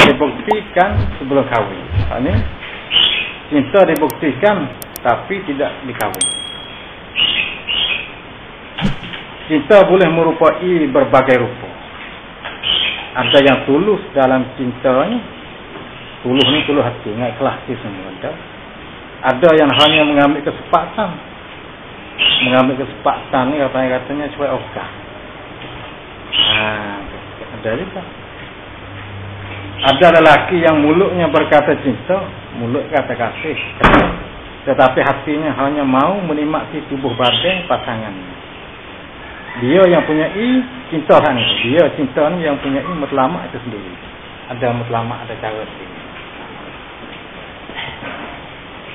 dibuktikan sebelum kahwin. Maksudnya cinta dibuktikan tapi tidak dikahwin. Cinta boleh merupai berbagai rupa. Ada yang tulus dalam cintanya. Tulus ni tulus hati, ingat ikhlas semua ada. Ada yang hanya mengambil kesempatan. Mengambil kesempatan ni katanya supaya ogah. Ada juga. Ada lelaki yang mulutnya berkata cinta, mulut kata kasih, tetapi hatinya hanya mau menikmati tubuh badan pasangannya. Dia yang punya cinta kan itu. Dia cinta ni yang punya matlamat itu sendiri. Ada matlamat, ada cara sendiri.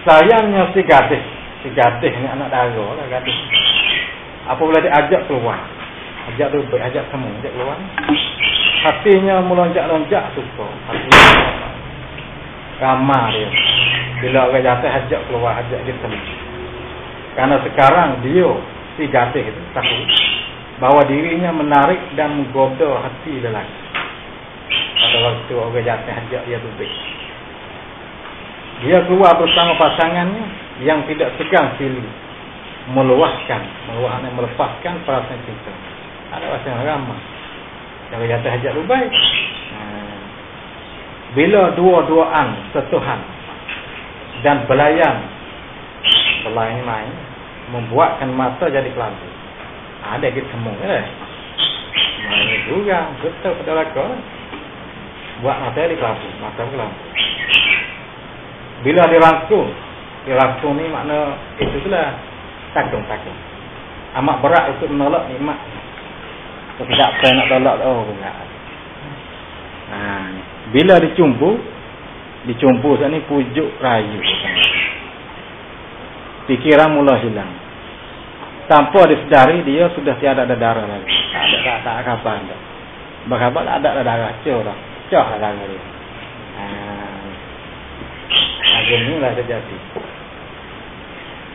Sayangnya si gadis ni anak dara lah gadis. Apabila diajak keluar, ajak duduk, ajak semua, ajak keluar, hatinya melonjak-lonjak suka. Hatinya ramah dia. Bila orang jatuh ajak keluar, ajak dia semua. Karena sekarang dia si gadis itu tahu bahawa dirinya menarik dan menggoda hati lelaki. Pada waktu orang jatuh ajak dia duduk, dia keluar bersama pasangannya yang tidak segan silih meluahkan, melepaskan perasaan cinta. Ada bahasa yang ramah. Kalau jatuh hajat lubai. Bila dua-duaan setuhan dan belayan main membuatkan mata jadi kelambu. Ada kita semua main juga betul pada lakon. Buat mata jadi kelambu, mata kelambu. Bila dirangkung ni makna itu itulah takung. Amat berat untuk menolak nikmat. Tidak apa nak tolak berat. Bila dicumbu saat ni pujuk rayu. Fikiran mula hilang. Tanpa disedari dia sudah tiada ada darah lagi. Tak ada kabar dah. Berkhabar ada darah cah lah darah dia. Inilah terjadi.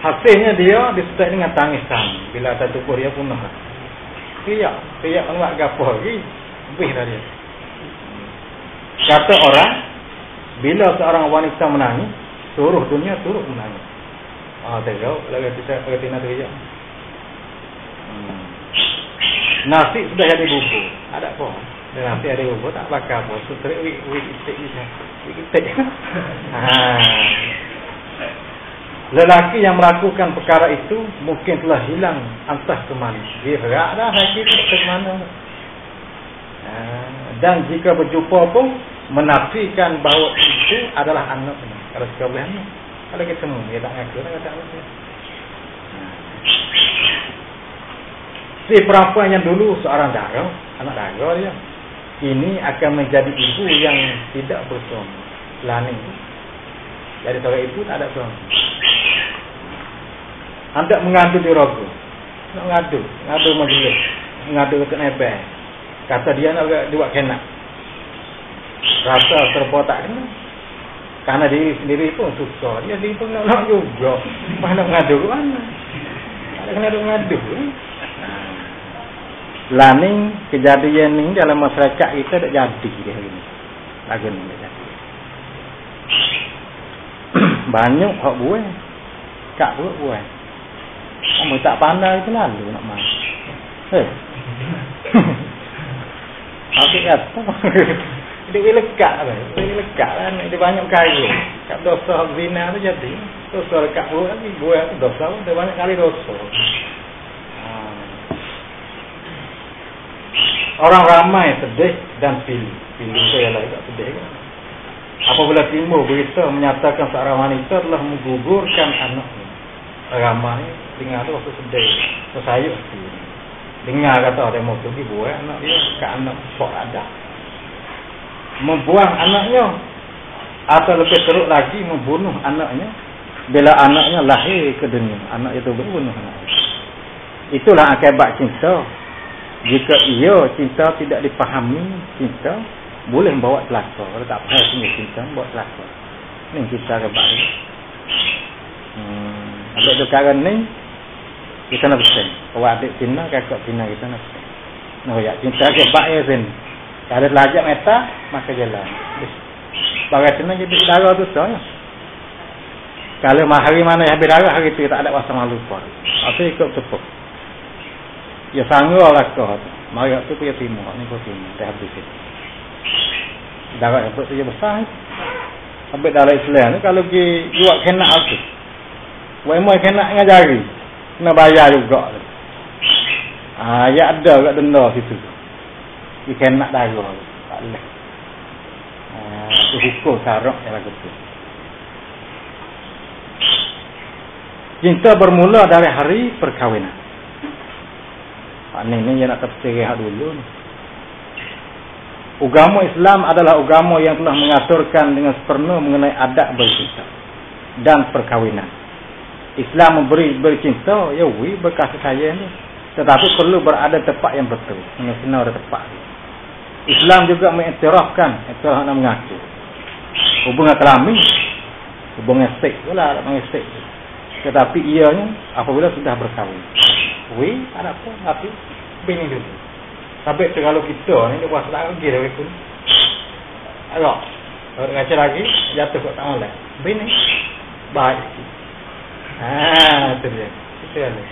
Hasilnya dia disertai dengan tangisan. Bila ada tubuh dia punah. Riak keluar gapo lagi. Lebih dah dia. Kata orang, bila seorang wanita menangis, seluruh dunia turut menangis. Tahu lagi kita nak teriak. Nasi sudah jadi bubur. Ada apa? Dan nanti ada bubur tak bakar apa. Sutrik itik. Lelaki yang melakukan perkara itu mungkin telah hilang entah ke mana. Dia gerak dah lagi ke mana. Dan jika berjumpa pun menafikan bahawa itu adalah anaknya. Kalau sekali anak, kalau kita semua dia tak ngaku kata apa. Si perempuan yang dulu seorang dara, anak dara dia, ini akan menjadi ibu yang tidak bersuami. Laning. Jadi seorang ibu tak ada suami. Hendak mengadu di rogo. Nak ngadu majlis. Ngadu ke nebel. Kata dia nak buat kenak. Rasa serba tak kena. Karena diri sendiri pun susah. Dia sendiri pun nak juga. Mana nak ngadu ke mana? Tak ada kena ngadu. Laning kejadian ni dalam masyarakat kita tak jadi dia hari ni. Lagu ni tak jadi. Banyak hak buat. Kak buat. Kamu tak pandai itu lalu nak main. Apa kata? Dia lekat lah. Dia banyak kali. Kat dosa zina tu jadi. Dosa lekat buat lagi. Buat dosa pun dia banyak kali dosa. Orang ramai sedih dan pilih saya lah tak sedih kan. Apabila timbul berita menyatakan seorang wanita telah menggugurkan anaknya. Ramai dengar tu waktu sedih, tersayuk hati. Dengar kata dia mau pergi buat anak dia, kat anak sok ada. Membuang anaknya atau lebih teruk lagi membunuh anaknya bila anaknya lahir ke dunia. Anak itu berbunuh anaknya. Itulah akibat cinta. Jika cinta tidak dipahami, cinta boleh membawa celaka. Kalau tak faham cinta, membawa celaka. Ini kita akibat ni. Ada perkara ni kita nak pesan. Kalau adik Cina, kakak Cina kita nak pesan. Nak ya cinta akibat ya sen. Kalau belajar meta, maka jalan. Bagai senang jadi darah tu soalnya. Kalau hari mana yang habis darah, hari tu tak ada rasa malu pun. Atau ikut tepuk. Ya sanggup lah kau. Mari tu punya timur, ni kau timur, dah habis itu. Darah yang tu besar. Sampai dalam Islam ni kalau pergi buat kena tu. Wemoi kena ngajari. Kena bayar juga. Ya ada kat denda situ. Dia kena darah. Tak boleh. Itu hukum syarak yang lagu tu. Cinta bermula dari hari perkahwinan. Ini yang nak terserah dulu ni. Agama Islam adalah agama yang telah mengaturkan dengan sepenuh mengenai adab bercinta dan perkahwinan. Islam memberi bercinta, ya berkasih sayang ni. Tetapi perlu berada tempat yang betul. Kena ada tempat. Islam juga mengiktirafkan, iktiraf nak mengaku. Hubungan kelamin, hubungan seks pula ada panggil seks. Tetapi ianya apabila sudah berkahwin. Ada apa? Tapi bini dulu. Sampai kalau kita ni dia buat selagi dah ikut. Agak. Kalau ngajar lagi jatuh kat tangan lah. Bini baik. Tu dia. Itu dia.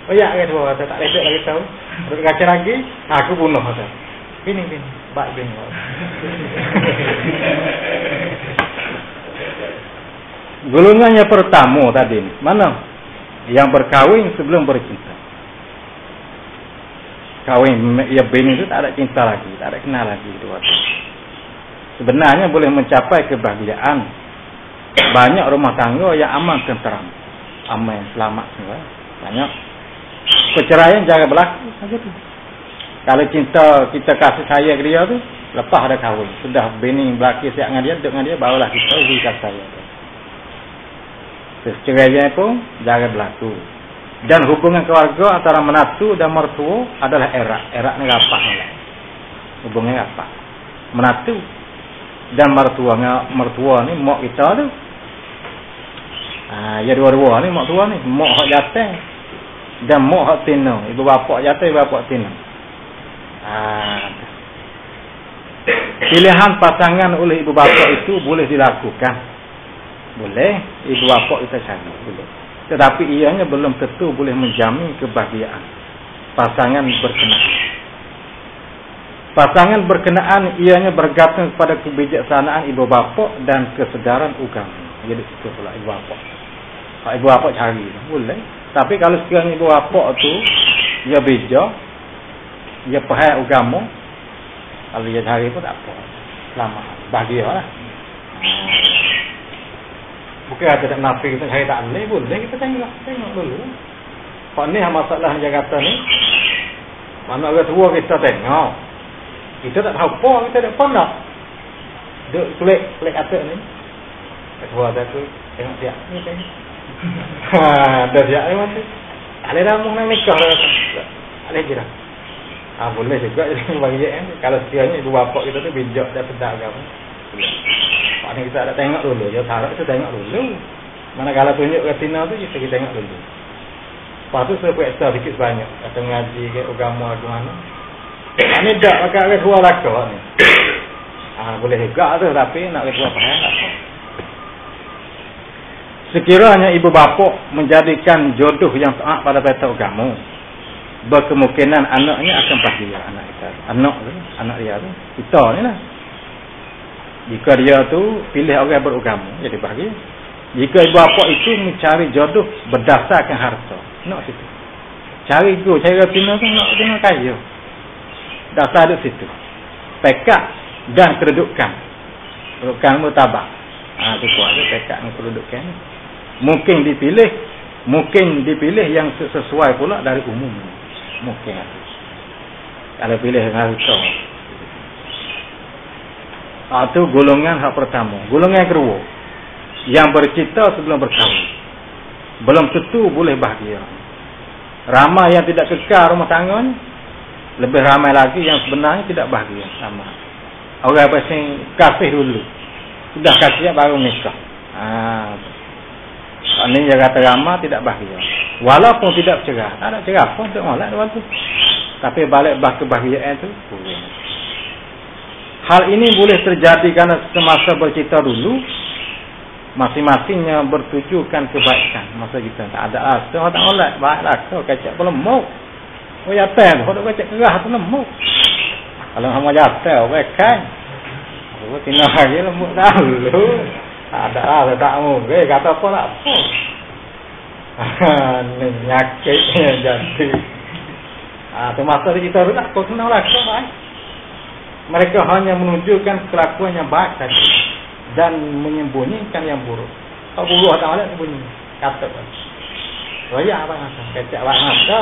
Oh ya ke dua tak lecet lagi tahu. Kalau ngajar lagi aku bunuh kata. Bini baik bini. Golongannya pertama tadi mana? Yang berkahwin sebelum bercinta. Kawin ya bini itu tak ada cinta lagi, tak ada kenal lagi dua tu. Sebenarnya boleh mencapai kebahagiaan. Banyak rumah tangga yang aman tenteram, aman selamat semua. Banyak perceraian jangan berlaku saja tu. Kalau cinta kita kasih sayang ke dia tu, lepas ada kahwin, sudah bini berlaki siap dengan dia, duduk dengan dia, barulah kita uji kasih sayang. Perceraian pun jangan berlaku. Dan hubungan keluarga antara menantu dan mertua adalah erat. Erat ni rapat ni lah. Hubungan rapat. Menantu dan mertua ni mak kita tu. Ya dua-dua ni mak tua ni. Mak hak jatah dan mak hak tina. Ibu bapa jatah, ibu bapa tina. Pilihan pasangan oleh ibu bapa itu boleh dilakukan. Boleh. Ibu bapa kita cari. Boleh. Tetapi ianya belum tentu boleh menjamin kebahagiaan pasangan berkenaan. Pasangan berkenaan ianya bergantung kepada kebijaksanaan ibu bapa dan kesedaran agama. Jadi itu pula ibu bapa. Kalau ibu bapa cari boleh. Tapi kalau sekiranya ibu bapa tu dia bijak, dia faham agama, kalau dia cari pun tak apa. Selamat, bahagialah. Bukan ada tak nafi kita cari tak boleh kita tengok dulu. Pak ni masalah yang kata ni. Mana orang tua kita tengok. Kita tak tahu apa, kita tak pandang. Duk klik atas ni. Tua dah tu tengok siap ni tengok. Dah siap ni mati. Tak boleh dah nak nikah dah. Tak boleh je dah. Boleh juga jadi bagi kalau sekiranya ibu bapa kita tu bijak dan sedar agama. Pak ni kita ada tengok dulu. Dia taruh kita tengok dulu. Manakala tunjuk ke Tina tu kita tengok dulu. Lepas tu saya periksa sikit sebanyak. Kata mengaji ke agama ke mana. Ini tak pakai ke dua lakar ni. Boleh juga tu tapi nak ke dua faham tak apa. Sekiranya ibu bapa menjadikan jodoh yang taat pada peta agama, berkemungkinan anaknya akan bahagia. Anak dia tu kita ni lah. Jika dia tu pilih orang beragama, jadi bahagia. Jika ibu bapa itu mencari jodoh berdasarkan harta, nak situ. Cari Tina tu nak Tina kaya. Dasar di situ. Pekat dan kedudukan. Kedudukan mutabak. Itu kuat pekat dan kedudukan. Mungkin dipilih yang sesuai pula dari umum. Mungkin. Kalau pilih harta. Itu golongan hak pertama. Golongan kedua, yang bercinta sebelum berkahwin, belum tentu boleh bahagia. Ramai yang tidak kekal rumah tangga ni, lebih ramai lagi yang sebenarnya tidak bahagia sama. Orang pasang kasih dulu, sudah kasih baru nikah. Ini yang kata ramai tidak bahagia. Walaupun tidak bercerai, tak ada cerai pun tak molek waktu. Tapi balik kebahagiaan tu boleh. Hal ini boleh terjadi karena semasa bercinta dulu masing-masingnya bertujukan kebaikan. Masa kita tak ada rasa, tak oleh baiklah kau kacak pelemuk. Oh ya teh, kau dak kacak kerah pelemuk. Kalau hang jatuh, kan. Oh tina lagi lemuk dahulu. Ada rasa tak mau, kata apa tak apa. Nyakitnya jadi. Semasa kita dulu tak kau kenal lah kau baik. Mereka hanya menunjukkan kelakuan yang baik tadi dan menyembunyikan yang buruk. Kalau buruk tak boleh sembunyi. Kata kan. Royak apa kata? Kecak apa kata?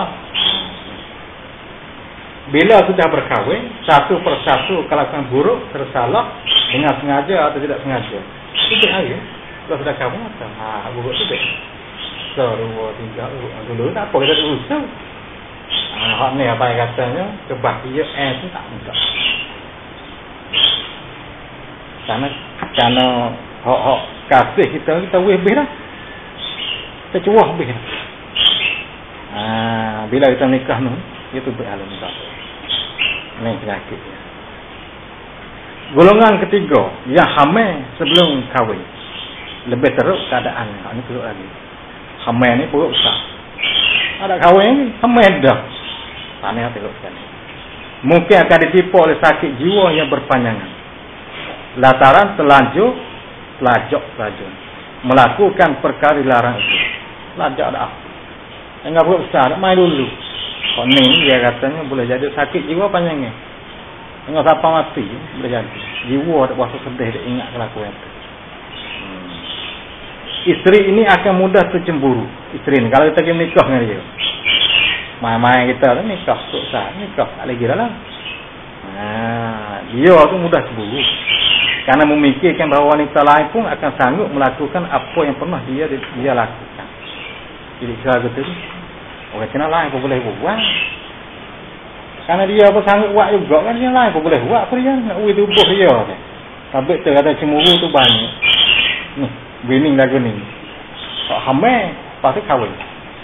Bila sudah berkahwin, satu persatu kelakuan buruk tersalah dengan sengaja atau tidak sengaja. Itu aja. Kalau sudah kahwin apa? Buruk tu deh. Dua, tiga, dulu tak apa kita usah. Hak ni apa yang katanya kebahagiaan itu tak mudah. Karena hak kasih kita lebih dah. Kita cuah lebih dah. Bila kita nikah tu, itu beralam dah. Ini penyakit. Golongan ketiga, yang hamil sebelum kahwin. Lebih teruk keadaan. Ini teruk lagi. Hamil ni buruk besar. Ada kahwin ni, hamil dah. Tak ni teruk sekali. Mungkin akan ditipu oleh sakit jiwa yang berpanjangan. Lantaran telajak melakukan perkara dilarang itu. Lajak dah. Jangan buruk besar, main dulu. Kau ni dia katanya boleh jadi sakit jiwa panjangnya. Tengok siapa mati boleh jadi. Jiwa tak berasa sedih dia ingat kelakuan itu. Isteri ini akan mudah tercemburu. Isteri ni kalau kita pergi nikah dengan dia. Main-main kita ni nikah susah, nikah tak lagi dah lah. Dia tu mudah cemburu. Karena memikirkan bahawa wanita lain pun akan sanggup melakukan apa yang pernah dia lakukan. Jadi cara betul. Orang kena lain pun boleh buat. Karena dia pun sanggup buat juga kan, dia lain pun boleh buat apa dia. Nak tubuh dia. Tapi tu kata cemburu tu banyak. Ni, bini lagu ni. Hamil, pasti kahwin.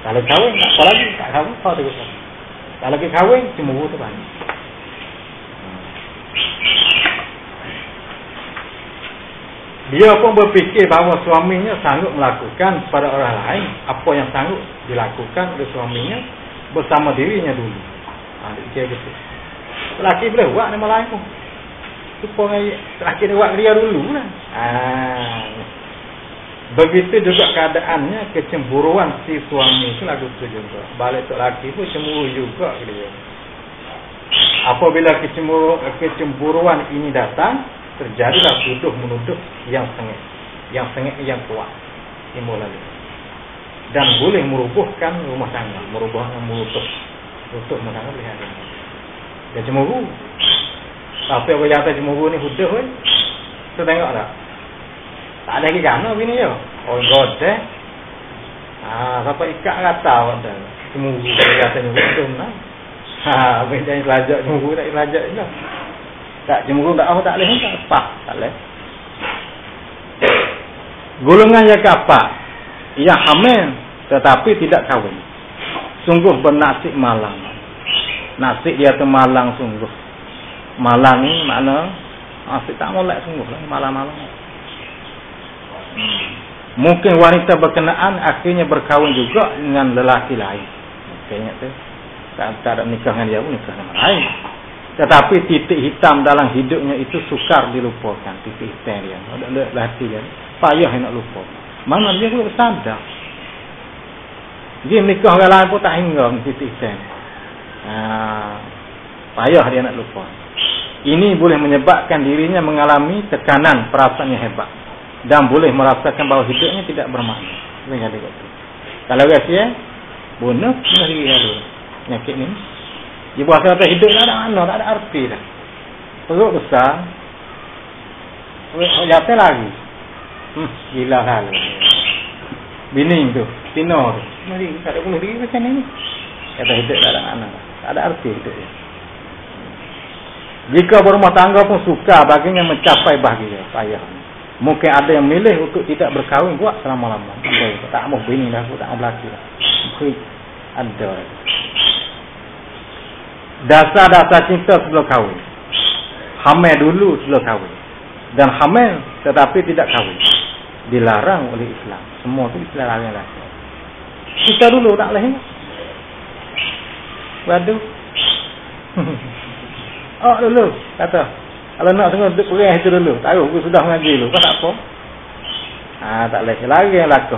Kalau kahwin, tak apa lagi. Tak kahwin, apa tu. Kalau lagi kahwin, cemburu tu banyak. Dia pun berfikir bahawa suaminya sanggup melakukan pada orang lain apa yang sanggup dilakukan oleh suaminya bersama dirinya dulu. Dia gitu. Lelaki boleh buat nama lain pun. Supaya lelaki dia buat dia dulu lah. Begitu juga keadaannya kecemburuan si suami itu lagu tu juga. Balik tu lelaki pun cemburu juga dia. Apabila kecemburuan ini datang, terjadilah tuduh menuduh yang sengit yang kuat timbul lagi dan boleh merubuhkan rumah tangga, merubuh rumah tangga boleh ada. Dia cemburu. Tapi apa yang kata cemburu ni hudah pun. Tu tengok tak? Tak ada lagi gana bini dia. Oh god eh. Siapa ikat kata pada cemburu dia kata cemburu nah. Benda yang pelajak cemburu tak pelajak je. Tak cemburu tak apa tak boleh tak apa tak boleh. Golongan yang keempat, ia hamil tetapi tidak kahwin. Sungguh bernasib malang. Nasib dia tu malang sungguh. Malang ni makna nasib tak molek sungguh lah malang-malang. Mungkin wanita berkenaan akhirnya berkahwin juga dengan lelaki lain. Kayaknya tu tak ada nikah dengan dia pun nikah dengan lain. Tetapi titik hitam dalam hidupnya itu sukar dilupakan. Titik hitam dia. Ada hati dia. Payah nak lupa. Mana dia pun sadar. Dia menikah orang lain pun tak hingga titik hitam. Payah dia nak lupa. Ini boleh menyebabkan dirinya mengalami tekanan perasaan yang hebat. Dan boleh merasakan bahawa hidupnya tidak bermakna. Kalau rahsia, bunuh diri dia dulu. Penyakit ni. Dia buat kata hidup tak ada makna, tak ada arti dah. Perut besar. Jatuh lagi. Gila hal. Bini tu, Tino tu. Mari, tak ada bunuh diri macam ni. Kata hidup tak ada makna. Tak ada arti hidup dia. Jika berumah tangga pun suka baginya mencapai bahagia. Payah. Mungkin ada yang milih untuk tidak berkahwin buat selama-lama. Tak mau bini dah, tak mau belaki dah. Ada. Dasar-dasar cinta sebelum kahwin. hamil dulu sebelum kahwin, dan hamil tetapi tidak kahwin, dilarang oleh Islam. Semua itu dilarang lah. Kita dulu tak boleh. Waduh. Oh dulu kata, kalau nak tengok duduk perang itu dulu. Tahu aku sudah mengaji dulu. Kau tak apa? Tak boleh. Lagi yang laku.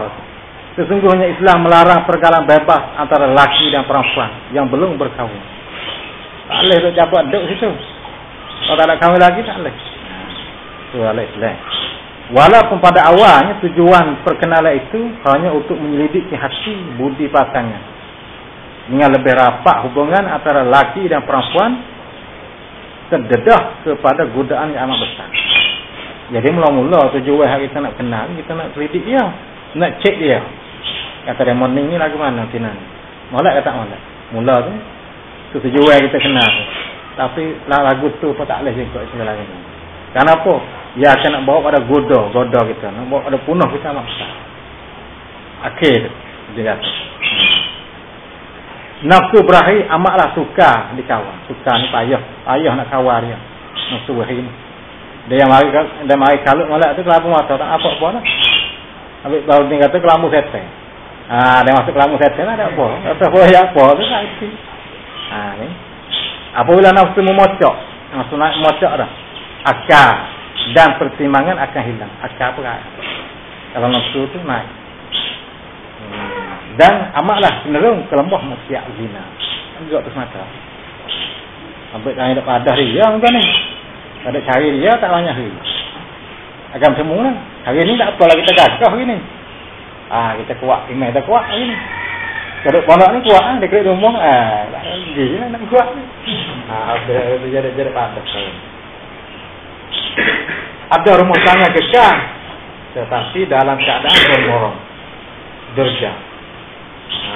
Sesungguhnya Islam melarang pergaulan bebas antara lelaki dan perempuan yang belum berkahwin. Tak boleh duduk jabat duduk situ. Kalau tak ada kahwin lagi tak boleh. Itu oleh Islam. Walaupun pada awalnya tujuan perkenalan itu hanya untuk menyelidiki hati budi pasangan, dengan lebih rapat hubungan antara lelaki dan perempuan, terdedah kepada godaan yang amat besar. Jadi mula-mula tujuan kita nak kenal, kita nak selidik dia, nak cek dia. Kata dia morning ni lagu mana Tina ni? Molek kata molek. Mula tu tujuan kita kenal tu. Tapi lagu tu pun tak boleh juga segala ni. Kenapa? Dia akan nak bawa pada goda kita, nak bawa pada punah kita amat besar. Akhir dia kata. Nafsu berahi amatlah suka dikawal. Suka ni payah nak kawal dia. Nafsu berahi ni. Dia mari kalut molek tu kelabu mata tak apa-apa dah. Habis baru dia kata kelabu setan. Dia masuk kelabu setan ada apa? Kata apa tu tak isi. Ni. Apabila nafsu memocok, nafsu nak memocok dah. Akal dan pertimbangan akan hilang. Akal apa? Kalau nafsu tu naik. Dan amatlah cenderung ke lembah maksiat zina. Juga tu semata. Sampai kami dah padah dia tuan ni. Ada cari dia tak banyak hari. Agam semua lah. Hari ni tak apalah kita gagah hari ni. Kita kuat. Email dah kuat hari ni. Kadang pondok ni kuat. Dia kira rumah. Tak lagi lah nak kuat ni. Jadi padah. Ada rumah tangga kekal. Tetapi dalam keadaan bermorong. Derja.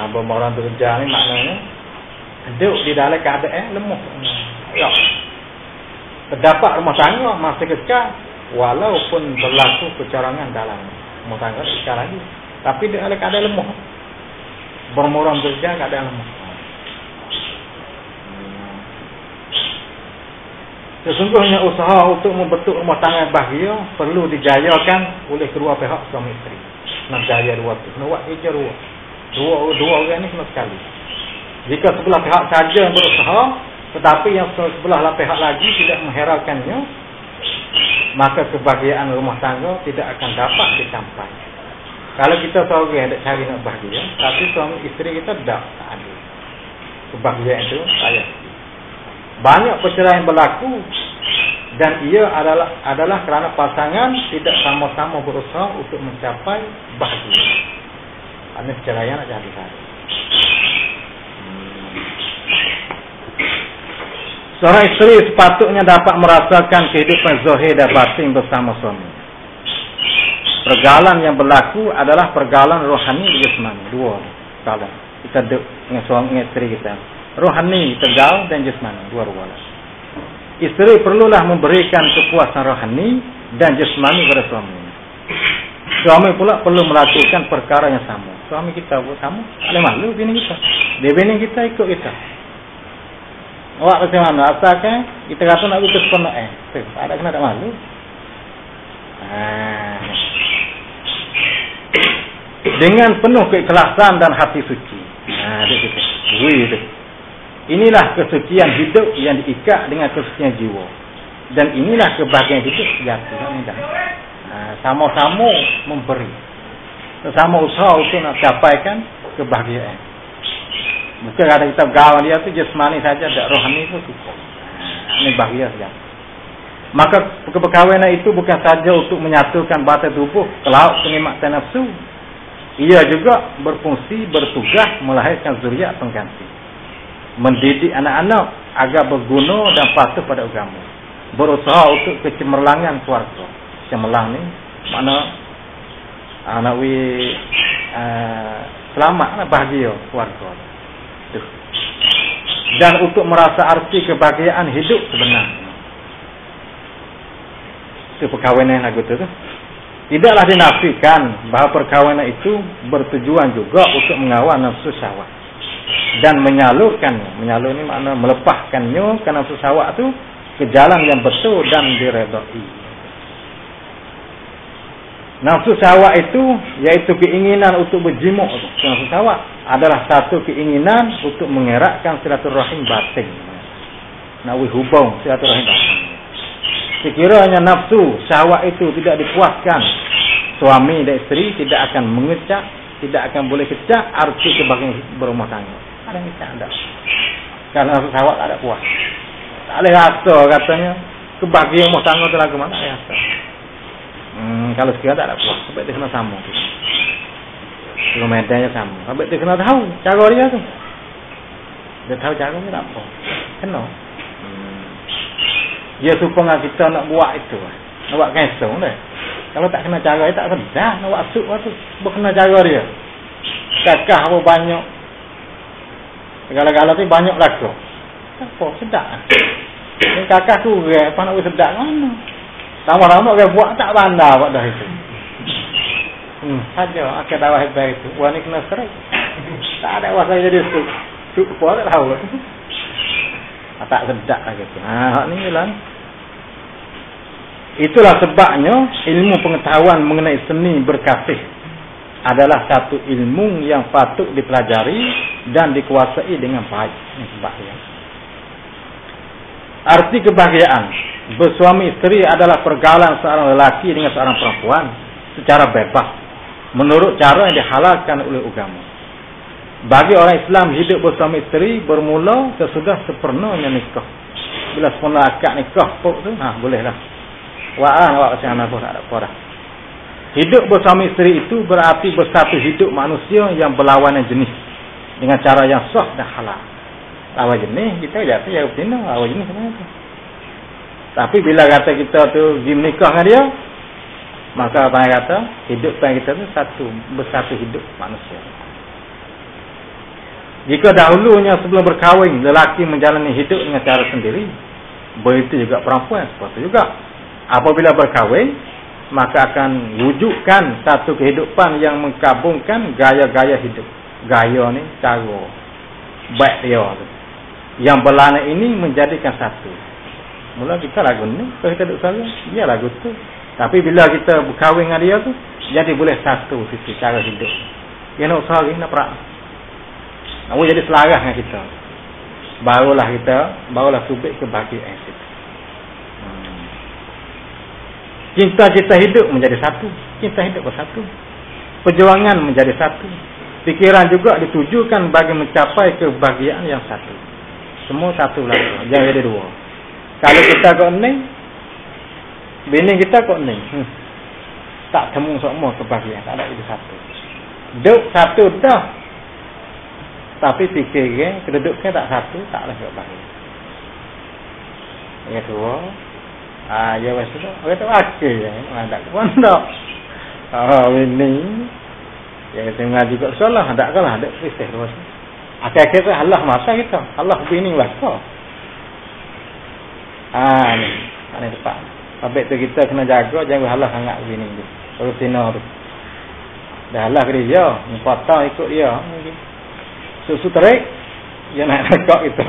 Bermorong derja ni maknanya duduk di dalam keadaan lemah. Ya. Terdapat rumah tangga masih kekal walaupun berlaku kecurangan dalam rumah tangga kekal lagi. Tapi dia dalam keadaan lemah. Bermorong derja keadaan lemah. Sesungguhnya usaha untuk membentuk rumah tangga bahagia perlu dijayakan oleh kedua pihak suami isteri. Nak jaya dua tu. Nak buat kerja dua orang ni kena sekali. Jika sebelah pihak saja yang berusaha, tetapi yang sebelah pihak lagi tidak menghiraukannya, maka kebahagiaan rumah tangga tidak akan dapat dicapai. Kalau kita seorang ada cari nak bahagia, tapi suami isteri kita tak ada. Kebahagiaan itu saya. Banyak perceraian berlaku dan ia adalah kerana pasangan tidak sama-sama berusaha untuk mencapai bahagia. Ini perceraian nak jadi hari. Seorang isteri sepatutnya dapat merasakan kehidupan zahir dan batin bersama suami. Pergaulan yang berlaku adalah pergaulan rohani dan jasmani. Dua pergaulan. Kita duduk dengan suami dengan isteri kita. Rohani tergaul dan jasmani. Dua-dua. Isteri perlulah memberikan kepuasan rohani dan jasmani kepada suami. Suami pula perlu melakukan perkara yang sama. Suami kita buat sama, ada malu bini kita. Dia bini kita ikut kita. Awak macam mana? Asalkan kita kata nak ikut sepenuh tak ada kena tak malu. Dengan penuh keikhlasan dan hati suci. Inilah kesucian hidup yang diikat dengan kesucian jiwa. Dan inilah kebahagiaan hidup sejati. Sama-sama memberi. Sama usaha untuk nak capaikan kebahagiaan. Bukan ada kita bergaul dia tu jasmani saja, tak rohani pun cukup. Ini bahagia saja. Maka perkahwinan itu bukan saja untuk menyatukan batin tubuh ke laut kenikmatan nafsu. Ia juga berfungsi bertugas melahirkan zuriat pengganti. Mendidik anak-anak agar berguna dan patuh pada agama. Berusaha untuk kecemerlangan keluarga. Cemerlang ni makna anak selamat, bahagia keluarga. Dan untuk merasa arti kebahagiaan hidup sebenarnya. Itu perkahwinan lagu tu. Tidaklah dinafikan bahawa perkahwinan itu bertujuan juga untuk mengawal nafsu syahwat dan menyalurkannya. Menyalur ni makna melepaskannya ke nafsu syahwat tu ke jalan yang betul dan diredai. Nafsu syahwat itu yaitu keinginan untuk berjimuk. Nafsu syahwat adalah satu keinginan untuk mengeratkan silaturahim batin. Nak hubung silaturahim batin. Sekiranya nafsu syahwat itu tidak dipuaskan, suami dan isteri tidak akan mengecak, tidak akan boleh kecak arti kebahagiaan berumah tangga. Ada yang kecak ada. Karena nafsu syahwat tak ada puas. Tak boleh rasa katanya kebahagiaan rumah tangga telah ke mana ya. Kalau sekiranya tak ada puas, sampai dia kena sambung. Kilometernya sambung. Sampai dia kena tahu cara dia tu. Dia tahu cara dia tak apa. Kena. Dia supaya kita nak buat itu. Nak buat kesong dah. Kalau tak kena cara dia tak sedar. Nak buat sup tu. Berkena cara dia. Kakak apa banyak. Segala-gala tu banyak laku. Tak apa, sedar. Ni kakak tu apa nak buat sedar mana. Lama-lama dia buat tak pandai buat dah itu. Saja akan tahu hebat itu. Wah ni kena serai. Tak ada wasa jadi sup apa tak tahu. Tak sedap lah gitu. Hak ni lah. Itulah sebabnya ilmu pengetahuan mengenai seni berkasih adalah satu ilmu yang patut dipelajari dan dikuasai dengan baik. Ini sebabnya. Arti kebahagiaan bersuami isteri adalah pergaulan seorang lelaki dengan seorang perempuan secara bebas menurut cara yang dihalalkan oleh agama. Bagi orang Islam, hidup bersuami isteri bermula sesudah sempurnanya nikah. Bila sempurna akad nikah tu, bolehlah. Awak kata anak tak ada apa dah. Hidup bersuami isteri itu berarti bersatu hidup manusia yang berlawanan jenis dengan cara yang sah dan halal. Lawan jenis kita jatuh ya betina lawan jenis sebenarnya tu. Tapi bila kata kita tu pergi menikah dengan dia, maka apa yang kata hidup kita tu satu, bersatu hidup manusia. Jika dahulunya sebelum berkahwin lelaki menjalani hidup dengan cara sendiri, begitu juga perempuan seperti juga. Apabila berkahwin, maka akan wujudkan satu kehidupan yang menggabungkan gaya-gaya hidup. Gaya ni cara baik dia tu. Yang berlana ini menjadikan satu. Mula kita lagu ni, kalau kita duduk sana, dia lagu tu. Tapi bila kita berkahwin dengan dia tu, jadi boleh satu sisi cara hidup. Dia nak usaha lagi, nak perak. Nak jadi selaras dengan kita. Barulah subik kebahagiaan kita. Cinta-cinta hidup menjadi satu. Cinta hidup bersatu. Perjuangan menjadi satu. Pikiran juga ditujukan bagi mencapai kebahagiaan yang satu. Semua satu lah. Jangan jadi dua. Kalau kita kok ni, bini kita kok ni, tak temu semua kebahagiaan. Tak ada itu satu. Duduk satu dah. Tapi fikirnya, keduduknya tak satu, taklah kebahagiaan. Yang kedua, ya wes tu. Orang tu akil je. Tak kuandak. Ini. Ya kita ngaji kat sekolah. Tak kalah. Ada krisih. Akhir-akhir Allah masa kita. Allah bini belakang. Ni. Ni depan. Habis tu kita kena jaga. Jangan Allah sangat bini tu. Rutina tu. Dah Allah ke dia. Potong ikut dia. Susu terik. Dia nak rekod kita.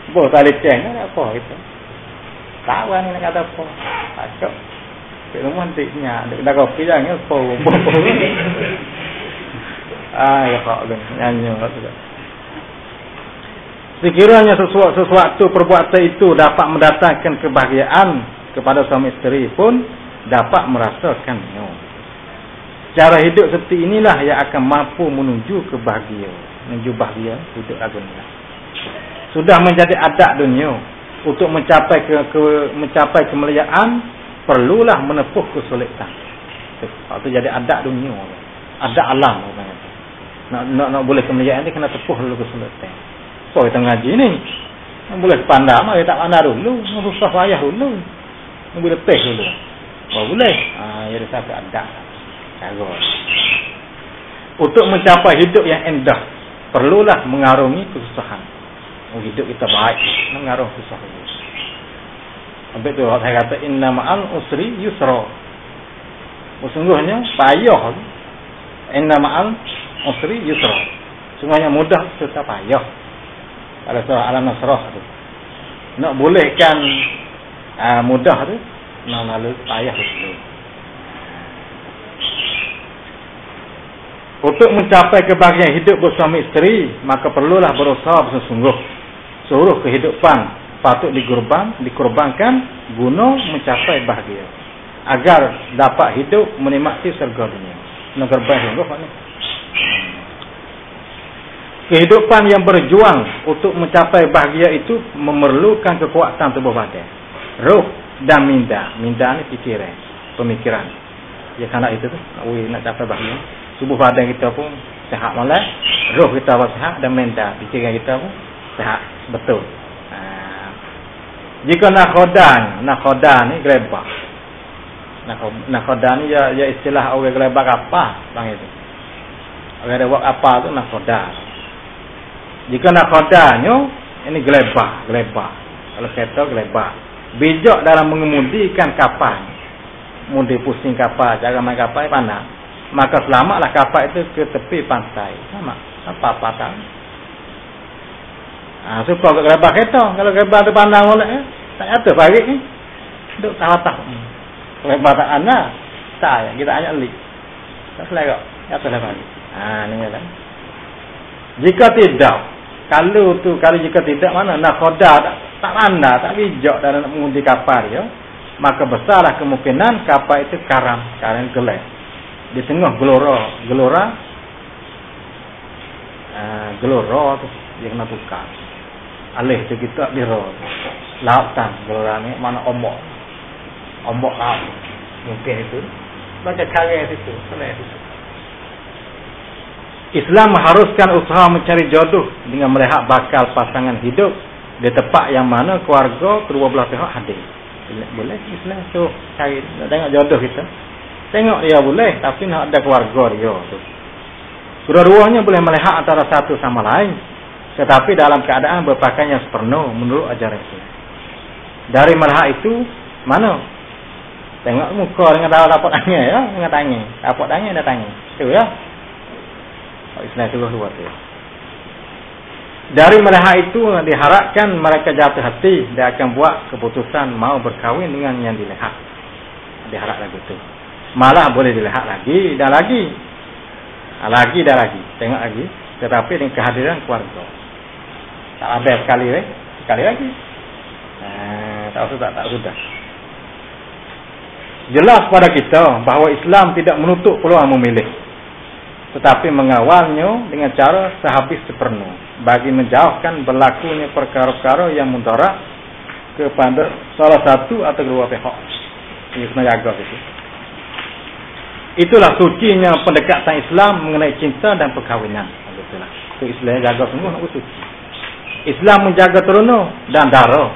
Boh tali ceng. Tak apa kita. Tahu ni nak kata apa. Takut. Di rumah nantinya. Dah kopi jangan apa. Ya kak. Nyanyi. Sekiranya sesuatu perbuatan itu dapat mendatangkan kebahagiaan kepada suami isteri pun dapat merasakannya. Cara hidup seperti inilah yang akan mampu menuju kebahagiaan. Menuju bahagia hidup dunia. Sudah menjadi adat dunia. Untuk mencapai mencapai kemuliaan perlulah menempuh kesulitan. Itu jadi adat dunia, adat alam. Nak boleh kemuliaan ni kena tempuh dulu kesulitan. So kita ngaji ni, nak boleh pandai mah tak pandai dulu, susah payah dulu, nak boleh teh dulu. Boleh. Jadi satu adat. Cara. Untuk mencapai hidup yang indah, perlulah mengarungi kesusahan. Hidup kita baik, mengaruh susah. Habis tu saya kata inna ma'al usri yusra. Sesungguhnya payah. Inna ma'al usri yusra. Sungguhnya mudah serta payah. Ada surah Al-Nasrah tu. Nak bolehkan mudah tu, nak lalu payah dulu. Untuk mencapai kebahagiaan hidup bersama isteri, maka perlulah berusaha bersungguh. Seluruh kehidupan patut dikorbankan guna mencapai bahagia, agar dapat hidup menikmati syurga dunia. Nak korban sungguh ni. Kehidupan yang berjuang untuk mencapai bahagia itu memerlukan kekuatan tubuh badan, roh dan minda. Minda ni fikiran, pemikiran. Ya kerana itu tu, nak capai bahagia. Tubuh badan kita pun sehat malah, roh kita pun sehat dan minda, fikiran kita pun sehat betul. Jika nakhoda ni gelebah. Nakhoda ni ya istilah orang gelebah apa bang itu. Orang ada buat apa tu nakhoda. Jika nakhodanya ini gelebah. Kalau kereta gelebah. Bijak dalam mengemudikan kapal. Mudi pusing kapal, cara main kapal pandang. Maka selamatlah kapal itu ke tepi pantai. Sama. Apa tak? Suka ke gelebah kereta. Kalau gelebah tu pandang oleh tak ada balik ni. Duk tak. Gelebah tak ana. Tak, kita hanya li. Tak selera. Ya tak balik. Ni lah. Jika tidak, kalau jika tidak mana nakhoda tak pandai, tak bijak dalam nak mengundi kapal ya. Maka besarlah kemungkinan kapal itu karam gelap. Di tengah gelora tu dia kena buka. Alih tu kita di lautan gelora ni mana ombak laut. Mungkin itu baca karya itu selesai itu. Islam mengharuskan usaha mencari jodoh dengan melihat bakal pasangan hidup di tempat yang mana keluarga kedua belah pihak hadir. Boleh Islam tu cari tengok jodoh kita. Tengok dia boleh, tapi nak ada keluarga dia tu. Kedua-duanya boleh melihat antara satu sama lain, tetapi dalam keadaan berpakaian yang sepenuh menurut ajaran Islam. Dari melihat itu mana? Tengok muka dengan dapat tanya ya, dengan tanya. Dapat tanya dah tanya. Tu ya. Islam keluar tu. Dari melihat itu diharapkan mereka jatuh hati dan akan buat keputusan mau berkahwin dengan yang dilihat. Diharap lagi tu. Malah boleh dilihat lagi dan lagi. Lagi dan lagi. Tengok lagi. Tetapi dengan kehadiran keluarga. Tak habis sekali lagi. Tak sudah. Jelas pada kita bahawa Islam tidak menutup peluang memilih, tetapi mengawalnya dengan cara sehabis sepenuh bagi menjauhkan berlakunya perkara-perkara yang mudarat kepada salah satu atau kedua pihak. Ini kena jaga itu. Itulah sucinya pendekatan Islam mengenai cinta dan perkahwinan. Itulah. Itu Islam jaga semua nak suci. Islam menjaga teruna dan darah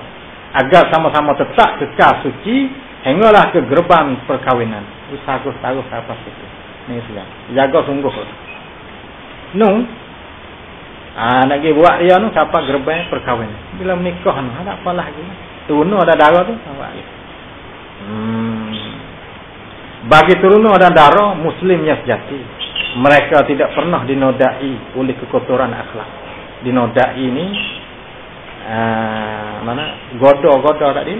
agar sama-sama tetap kekal suci hinggalah ke gerbang perkahwinan. Usaha-usaha apa itu. Ini Islam. Jaga sungguh. Nak pergi buat dia tu sampai gerbang perkahwinan. Bila menikah tu ada apa lagi? Turuna ada darah tu awak. Bagi turuna dan darah muslim yang sejati, mereka tidak pernah dinodai oleh kekotoran akhlak. Dinodai ini goda tadi.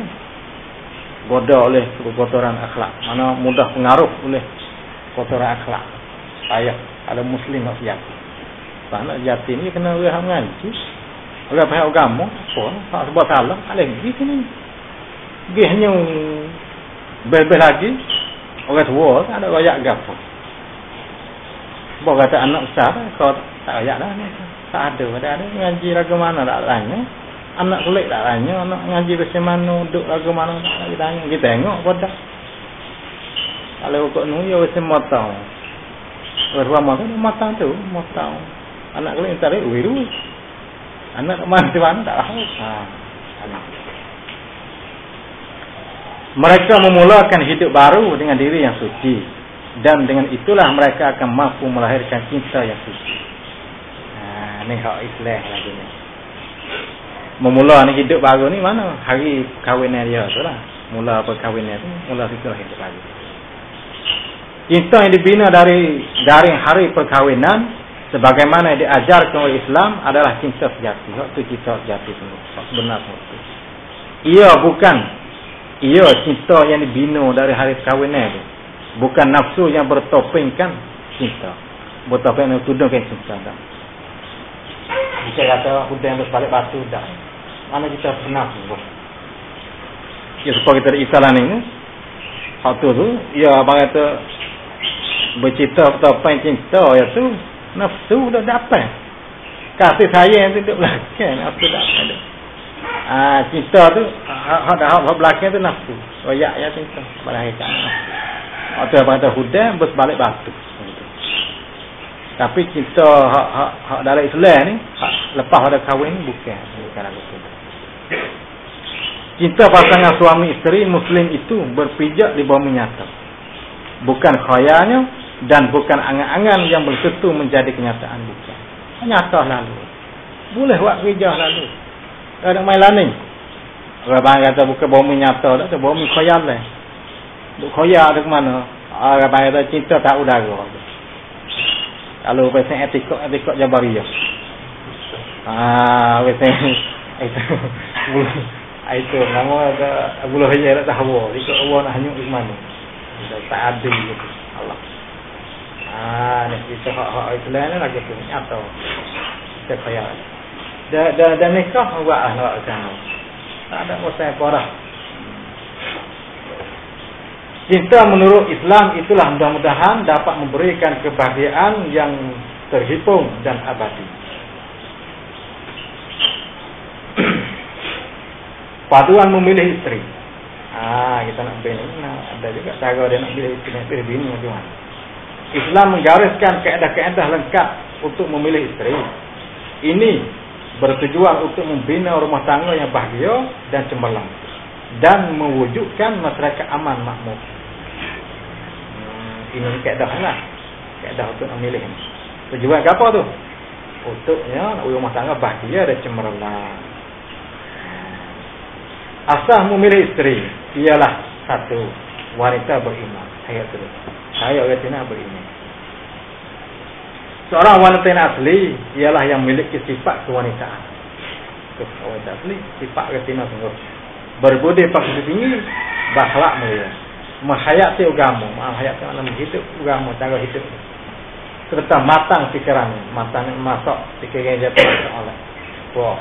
Goda oleh kekotoran akhlak. Mana mudah pengaruh oleh kotoran akhlak. Payah ada muslim yang sejati. Anak jati ni kena orang mengaji. Oleh pihak agama, tak sebab salah, tak lagi sini. Gihnya bel-bel lagi. Orang tua tak ada rakyat gapo. Sebab kata anak besar kau tak rakyat dah ni. Tak ada ngaji lagu mana tak tanya. Anak kulit tak tanya, anak ngaji macam mana, duduk lagu mana tak tanya. Kita tengok pada. Kalau kau nunggu ya macam matang. Berapa tu matang. Anak kulit entar biru. Anak mana tak tahu. Anak. Mereka memulakan hidup baru dengan diri yang suci, dan dengan itulah mereka akan mampu melahirkan cinta yang suci. Ni hak Islam lagi ni. Memula ni hidup baru ni mana? Hari kahwinan dia tu lah. Mula perkahwinan tu, mula situ hidup baru. Cinta yang dibina dari hari perkahwinan, sebagaimana yang diajarkan oleh Islam adalah cinta sejati. Hak tu cinta sejati tu. Hak sebenar tu. Ia bukan. Ia cinta yang dibina dari hari kahwinnya tu. Bukan nafsu yang bertopengkan cinta. Bertopengkan tudungkan cinta tak. Bisa kata hudan berbalik batu tak. Mana kita pernah tu. Ya supaya kita isalan ini. Hak tu ia abang kata bercinta bertopeng cinta ya tu nafsu dah dapat. Kasih sayang tu duduk belakang apa tak ada. Cinta tu hak belakang tu nafsu. Royak ya cinta belakang. Atau abang kata hudan berbalik batu. Tapi cinta hak dalam Islam ni lepas ada kahwin ni bukan lagu tu. Cinta pasangan suami isteri muslim itu berpijak di bawah nyata. Bukan khayalnya dan bukan angan-angan yang bersetu menjadi kenyataan, bukan. Nyata lalu. Boleh buat kerja lalu. Tak ada main lain. Orang kata bukan bawah nyata, tak ada bawah khayal lah. Duk khayal ada ke mana? Orang kata cinta tak udara. Kalau pasal etikot Jabariyah. Itu nama ada Abu Lahir tak tahu. Ikut Allah nak hanyut di mana. Tak adil gitu. Allah. Ni kita hak Islam ni lagi tu atau kita payah. Dan nikah buatlah nak kan. Tak ada masalah parah. Cinta menurut Islam itulah mudah-mudahan dapat memberikan kebahagiaan yang terhitung dan abadi. Paduan memilih isteri. Kita nak pilih. Ada juga cara dia nak pilih isteri, pilih bini macam mana. Islam menggariskan kaedah-kaedah lengkap untuk memilih isteri. Ini bertujuan untuk membina rumah tangga yang bahagia dan cemerlang dan mewujudkan masyarakat aman makmur. Ini kaedah lah. Kaedah untuk memilih. Tujuan apa tu? Untuknya rumah tangga bahagia dan cemerlang. Asal memilih isteri ialah satu, wanita beriman. Ayat terus. Saya orang Cina beriman. Seorang wanita yang asli ialah yang memiliki sifat kewanitaan. Wanita asli sifat ketina sungguh. Berbudi pekerti tinggi, berakhlak mulia, menghayati agama, menghayati mana hidup agama, cara hidup. Serta matang fikirannya, matang masak fikirannya jatuh oleh. Wah.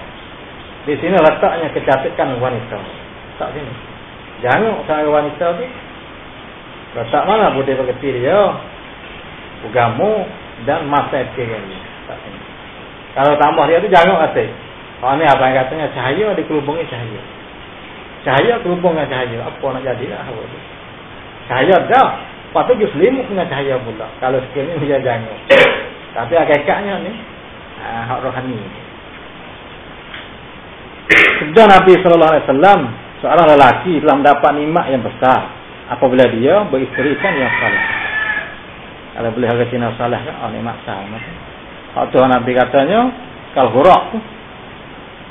Di sini letaknya kecantikan wanita. Tak sini. Jangan seorang wanita tu letak mana budi pekerti dia, agama dan masa fikirannya. Tak sini. Kalau tambah dia tu jangan atas. Kalau ni apa yang katanya cahaya dikelubungi cahaya. Cahaya kelubung dengan cahaya. Apa nak jadilah apa tu? Cahaya dah. Lepas tu dia selimut dengan cahaya pula. Kalau sekiranya dia jangan. Tapi hakikatnya ni hak rohani. Sabda Nabi sallallahu alaihi wasallam, seorang lelaki telah mendapat nikmat yang besar apabila dia beristerikan yang saleh. Kalau boleh orang Cina saleh kan nikmat besar. Hak tu Nabi katanya, kalau hurak tu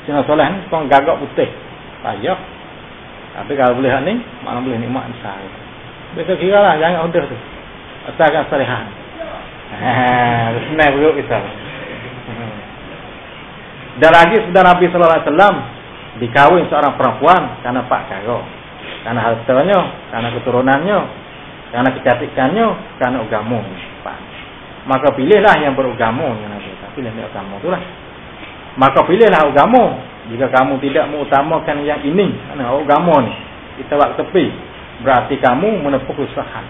Cina saleh ni kong gagak putih. Payah. Tapi kalau boleh ni, mana boleh nikmat besar. Betul kira lah, jangan order tu. Asalkan salihan. Senang buruk kita. Dan lagi sudah Nabi sallallahu alaihi wasallam dikawin seorang perempuan karena perkara, karena hartanya, karena keturunannya, karena kecantikannya, karena agama. Maka pilihlah yang beragama, Nabi. Pilih agama itulah. Maka pilihlah agama. Jika kamu tidak mengutamakan yang ini, karena agama ni kita buat tepi, berarti kamu menempuh kesusahan.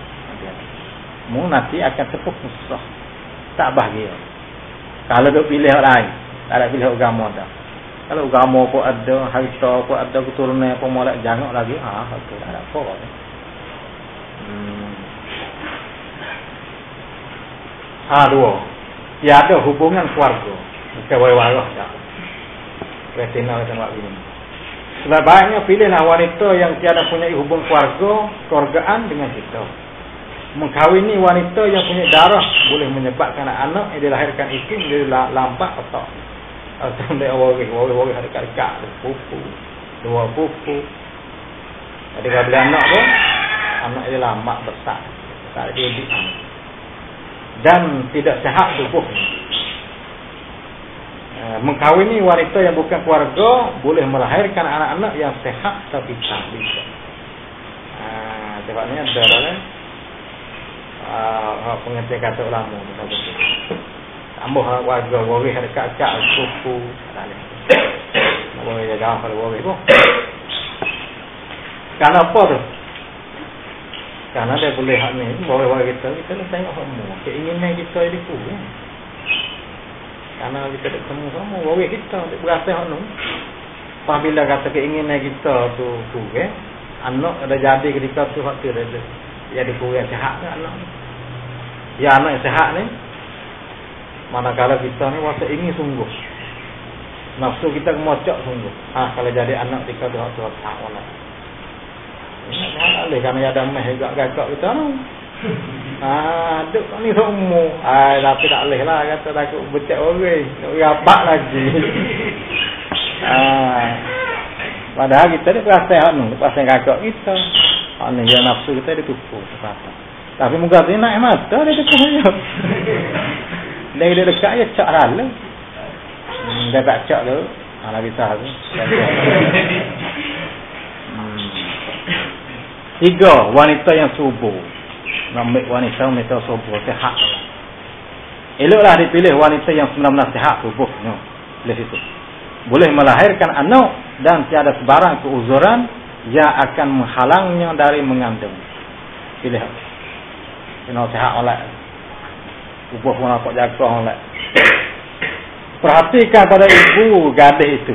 Kamu nanti akan tempuh susah, tak bahagia. Kalau duk pilih lain, tak ada pilih agama dah. Kalau agama pun ada, harta pun ada, keturunan pun molek jangan lagi. Betul, tak ada apa. Dua. Tiada hubungan keluarga. Bukan warawah tak. Retina sama ini. Sebaiknya pilihlah wanita yang tiada punya hubungan keluargaan dengan kita. Mengkawini wanita yang punya darah boleh menyebabkan anak yang dilahirkan itu menjadi lambat atau dia waris ada dekat pupu, dua pupu. Jadi kalau bila anak tu, anak dia lambat besar, tak dia dan tidak sehat tubuhnya. Mengkawini wanita yang bukan keluarga boleh melahirkan anak-anak yang sehat tapi tak bisa. Sebabnya ada kan pengertian kata ulama tambah warga waris ada kakak suku tak boleh. Tak boleh jaga kalau waris pun. Karena apa tu? Karena dia boleh hak ni waris kita nak tengok semua keinginan kita ini pun. Karena kita tak semua waris kita tak berasa hak ni. Apabila kata keinginan kita tu kurang, anak ada jadi ketika tu hak tu ada jadi kurang sihat kan anak ni. Ya anak yang sihat ni manakala kita ni rasa ingin sungguh. Nafsu kita kemocok sungguh. Kalau jadi anak kita tu hak tu tak mana. Ini kerana ada meh juga kakak kita tu. Duk ni semua. Tapi tak boleh lah kata takut becek orang. Nak rapat lagi. Padahal kita ni perasaan ni, perasaan kakak kita. Ni yang nafsu kita dia tupu. Tapi muka dia nak mata dia dekat je. Dia dekat je cak rala. Dia tak cak tu. Nak bisa tu. 3. Wanita yang subur. Nampak wanita subur sihat. Eloklah dipilih wanita yang benar-benar sihat tubuh. Boleh situ. Boleh melahirkan anak dan tiada sebarang keuzuran yang akan menghalangnya dari mengandung. Pilih. Kena sihat oleh. Tubuh pun nampak jaga oleh. Perhatikan pada ibu gadis itu.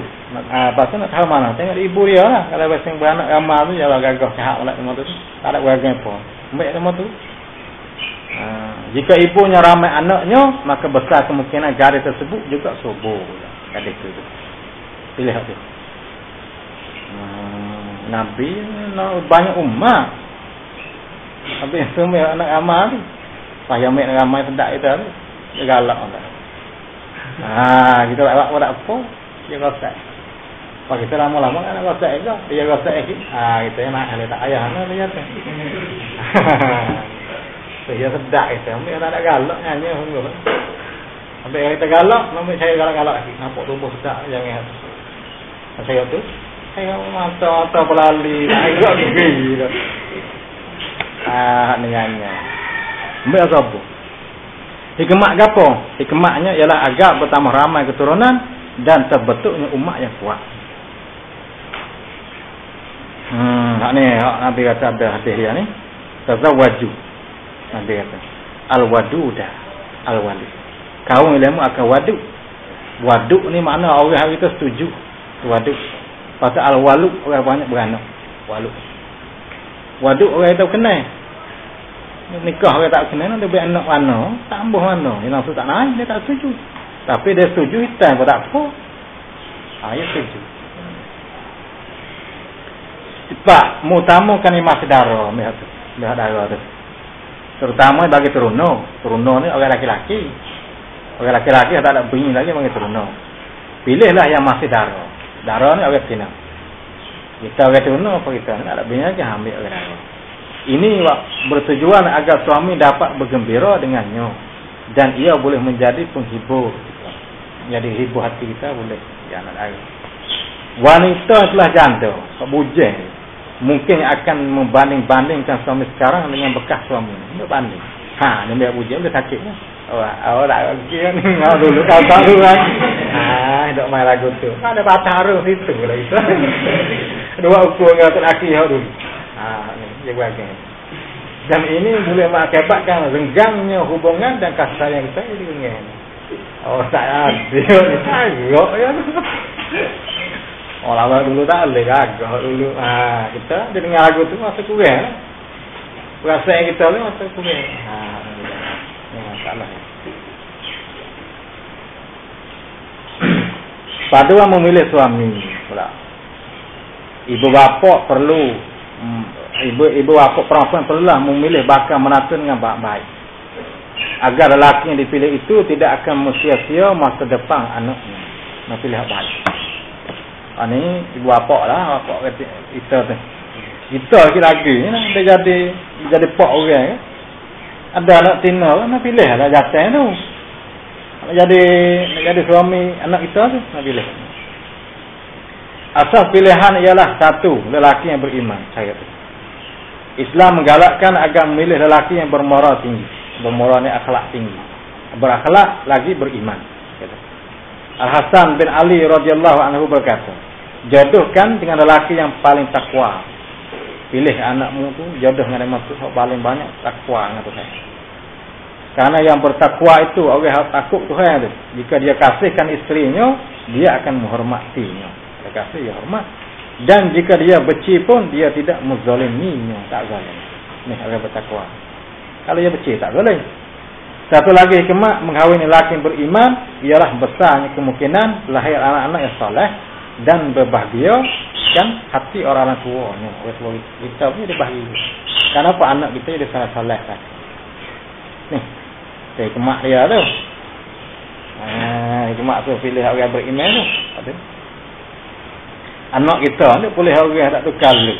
Pasal nak tahu mana? Tengok ibu dia lah. Kalau pasal beranak ramah tu, jalan gagah sihat oleh nama tu. Tak ada beragam apa. Ambil nama tu. Jika ibunya ramai anaknya, maka besar kemungkinan gadis tersebut juga subur. Gadis itu. Pilih tu. Nabi banyak umat. Habis semua anak ramah tu. Payah ambil ramai sedap kita tu. Dia galak lah. Kita tak buat apa. Dia rosak. Kalau kita lama-lama kan nak rosak juga. Dia rosak lagi. Kita yang nak tak ayah nak dia tu. Dia sedap kita. Ambil tak ada galak hanya sungguh. Ambil kita galak, ambil saya galak-galak lagi. Nampak tubuh sedap jangan. Saya tu saya mata pelali agak gigi tu. Dengannya. Ambil apa? Hikmat gapo? Hikmatnya ialah agar bertambah ramai keturunan dan terbentuknya umat yang kuat. Ni Nabi kata ada hadis dia ni. Tazawwaju. Nabi kata al-waduda al-wali. Kaum ilmu akan waduk. Waduk ni makna orang hari tu setuju. Waduk. Pasal al-waluk orang banyak beranak. Waluk. Waduk orang tu kenal. Nikah orang tak kenal dia beranak mana, tambah mana. Dia langsung tak naik, dia tak setuju. Tapi dia setuju hitam pun tak apa. Dia setuju. Cepat mengutamakan iman saudara, lihat darah tu. Terutama bagi teruno. Teruno ni orang laki-laki. Orang laki-laki tak ada bunyi lagi bagi teruno. Pilihlah yang masih darah. Darah ni orang Cina. Kita orang teruno apa kita tak ada bunyi lagi ambil orang darah. Ini bertujuan agar suami dapat bergembira dengannya dan ia boleh menjadi penghibur. Jadi hibur hati kita boleh jangan ada. Wanita telah janda, bujang, mungkin akan membanding-bandingkan suami sekarang dengan bekas suami. Ini banding. Ni dia bujang dia sakitnya. Awak tak kira ni dulu kau tahu kan. Dok main lagu tu. Ada batara situ lah itu. Dua ukur dengan terakhir dulu. Dia bagian. Dan ini boleh mengakibatkan renggangnya hubungan dan kasih sayang kita jadi renggang. Tak ada ni agak ya. Lama dulu tak boleh agak dulu. Kita dia dengar lagu tu masa kurang. Perasaan kita ni masa kurang. Masalah. Padua memilih suami pula. Ibu bapa perlu ibu bapa perempuan perlulah memilih bakal menantu dengan baik-baik agar lelaki yang dipilih itu tidak akan sia-sia masa depan anaknya. Nak pilih baik. Ini ibu bapa lah, bapa kita tu. Kita lagi ni dia jadi pak orang. Ada anak tina nak pilih lah jatuh tu. Nak jadi suami anak kita tu, nak pilih. Asas pilihan ialah satu, lelaki yang beriman. Saya kata. Islam menggalakkan agar memilih lelaki yang bermoral tinggi. Bermoral ni akhlak tinggi. Berakhlak lagi beriman. Kata. Al-Hasan bin Ali radhiyallahu anhu berkata, jodohkan dengan lelaki yang paling takwa. Pilih anakmu tu jodoh dengan yang maksud paling banyak takwa dengan Tuhan. Karena yang bertakwa itu orang yang takut Tuhan tu. Jika dia kasihkan isterinya, dia akan menghormatinya. Dia kasih, dia hormat. Dan jika dia benci pun, dia tidak menzaliminya, tak zalim. Ni orang bertakwa. Kalau dia benci, tak zalim. Satu lagi hikmah menghawini lelaki yang beriman ialah besarnya kemungkinan lahir anak-anak yang soleh dan berbahagia kan hati orang tuanya. Orang tua kita pun dia bahagia. Kenapa anak kita dia soleh kan? Nih, hikmah dia tu. Hikmah tu pilih orang beriman tu. Ada. Anak kita ni boleh orang tak tukar dulu.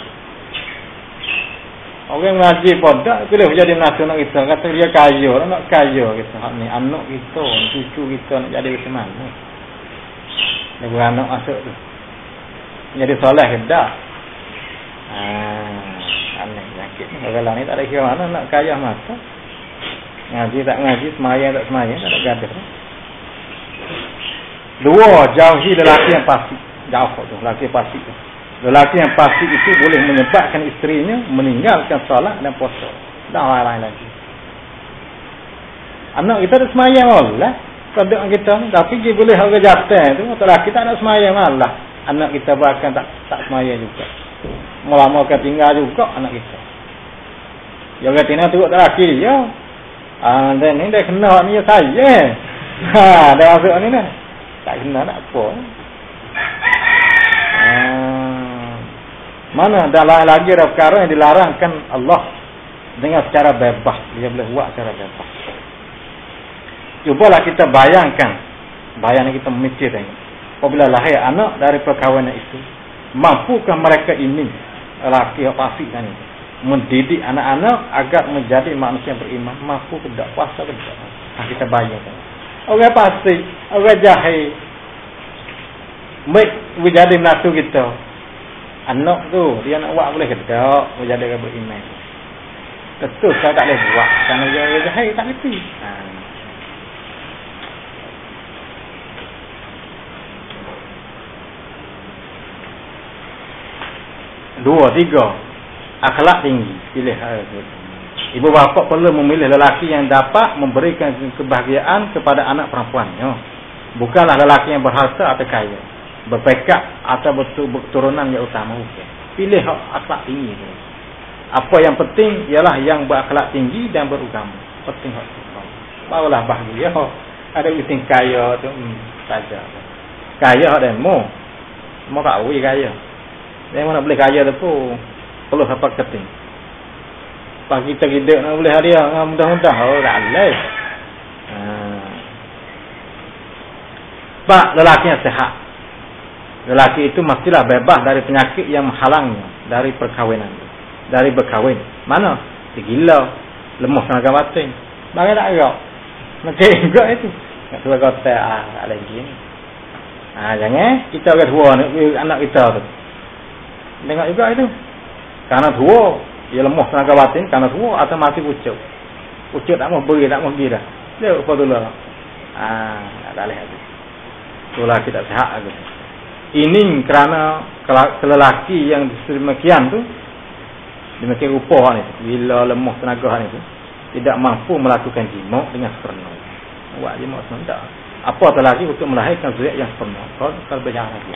Orang ngaji pun tak boleh jadi nasional kita. Kata dia kaya, nak kaya kita. Ni anak kita, cucu kita nak jadi macam mana? Dia beranak masuk tu. Jadi soleh ke tak? Aneh, sakit. Orang lain ni tak ada kira mana nak kaya masa. Ngaji tak ngaji, semayang tak semayang, tak ada gaduh. Dua, jauhi lelaki yang fasik. Jauh tu, lelaki fasik tu. Lelaki yang fasik itu boleh menyebabkan isterinya meninggalkan solat dan puasa. Dah lain lagi. Anak kita ada semayang Allah. Kadang kita, tapi dia boleh harga jatuh tu. Lelaki tak nak semayang malah. Anak kita bahkan tak semayang juga. Lama akan tinggal juga anak kita. Dia kata ni tengok lelaki dia. Dan ni dia kena ni saya. Dia masuk ni dah. Tak kena nak apa. Mana dah lagi ada perkara yang dilarangkan Allah dengan secara bebas. Dia boleh buat secara bebas. Cubalah kita bayangkan. Bayangkan kita memikir ini. Apabila lahir anak dari perkahwinan itu, mampukah mereka ini, lelaki yang fasik ini, mendidik anak-anak agar menjadi manusia yang beriman? Mampu ke tak? Puasa ke tak? Kita bayangkan. Orang fasik, orang jahil, menjadi menatu kita. Anak tu dia nak buat boleh ke tak? Menjadi orang beriman. Tentu saya tak boleh buat kerana dia jahil tak ngerti. Dua, tiga, akhlak tinggi. Pilih ibu bapa perlu memilih lelaki yang dapat memberikan kebahagiaan kepada anak perempuannya. Bukanlah lelaki yang berharta atau kaya, berpekat atau berturunan yang utama. Pilih akhlak tinggi. Apa yang penting ialah yang berakhlak tinggi dan beragama. Penting hak tu. Barulah bahagia. Ada penting kaya tu saja. Kaya hak demo. Mau kawin kaya. Dia mana boleh kaya tu pun perlu apa keting. Pagi kita hidup nak boleh hadiah mudah-mudah. Oh tak boleh. Pak lelaki yang sehat. Lelaki itu mestilah bebas dari penyakit yang menghalangnya dari perkahwinan. Dari berkahwin. Mana? Dia gila, lemah tenaga batin. Bagaimana tak agak? Macam juga itu. Tak suka kata tak ada lagi ni. Jangan kita orang tua anak kita tu. Tengok juga itu. Karena tua, dia lemah tenaga batin. Karena tua atau mati pucuk. Pucuk tak mau beri, tak mau pergi dah. Dia apa tu lah. Tak boleh habis. Itulah kita sehat aku. Ini kerana lelaki yang demikian tu, demikian rupa ni, bila lemah tenaga ni tu, tidak mampu melakukan jima dengan sempurna. Buat jima sempurna tak. Apa lagi untuk melahirkan zuriat yang sempurna. Kalau berjalan lagi.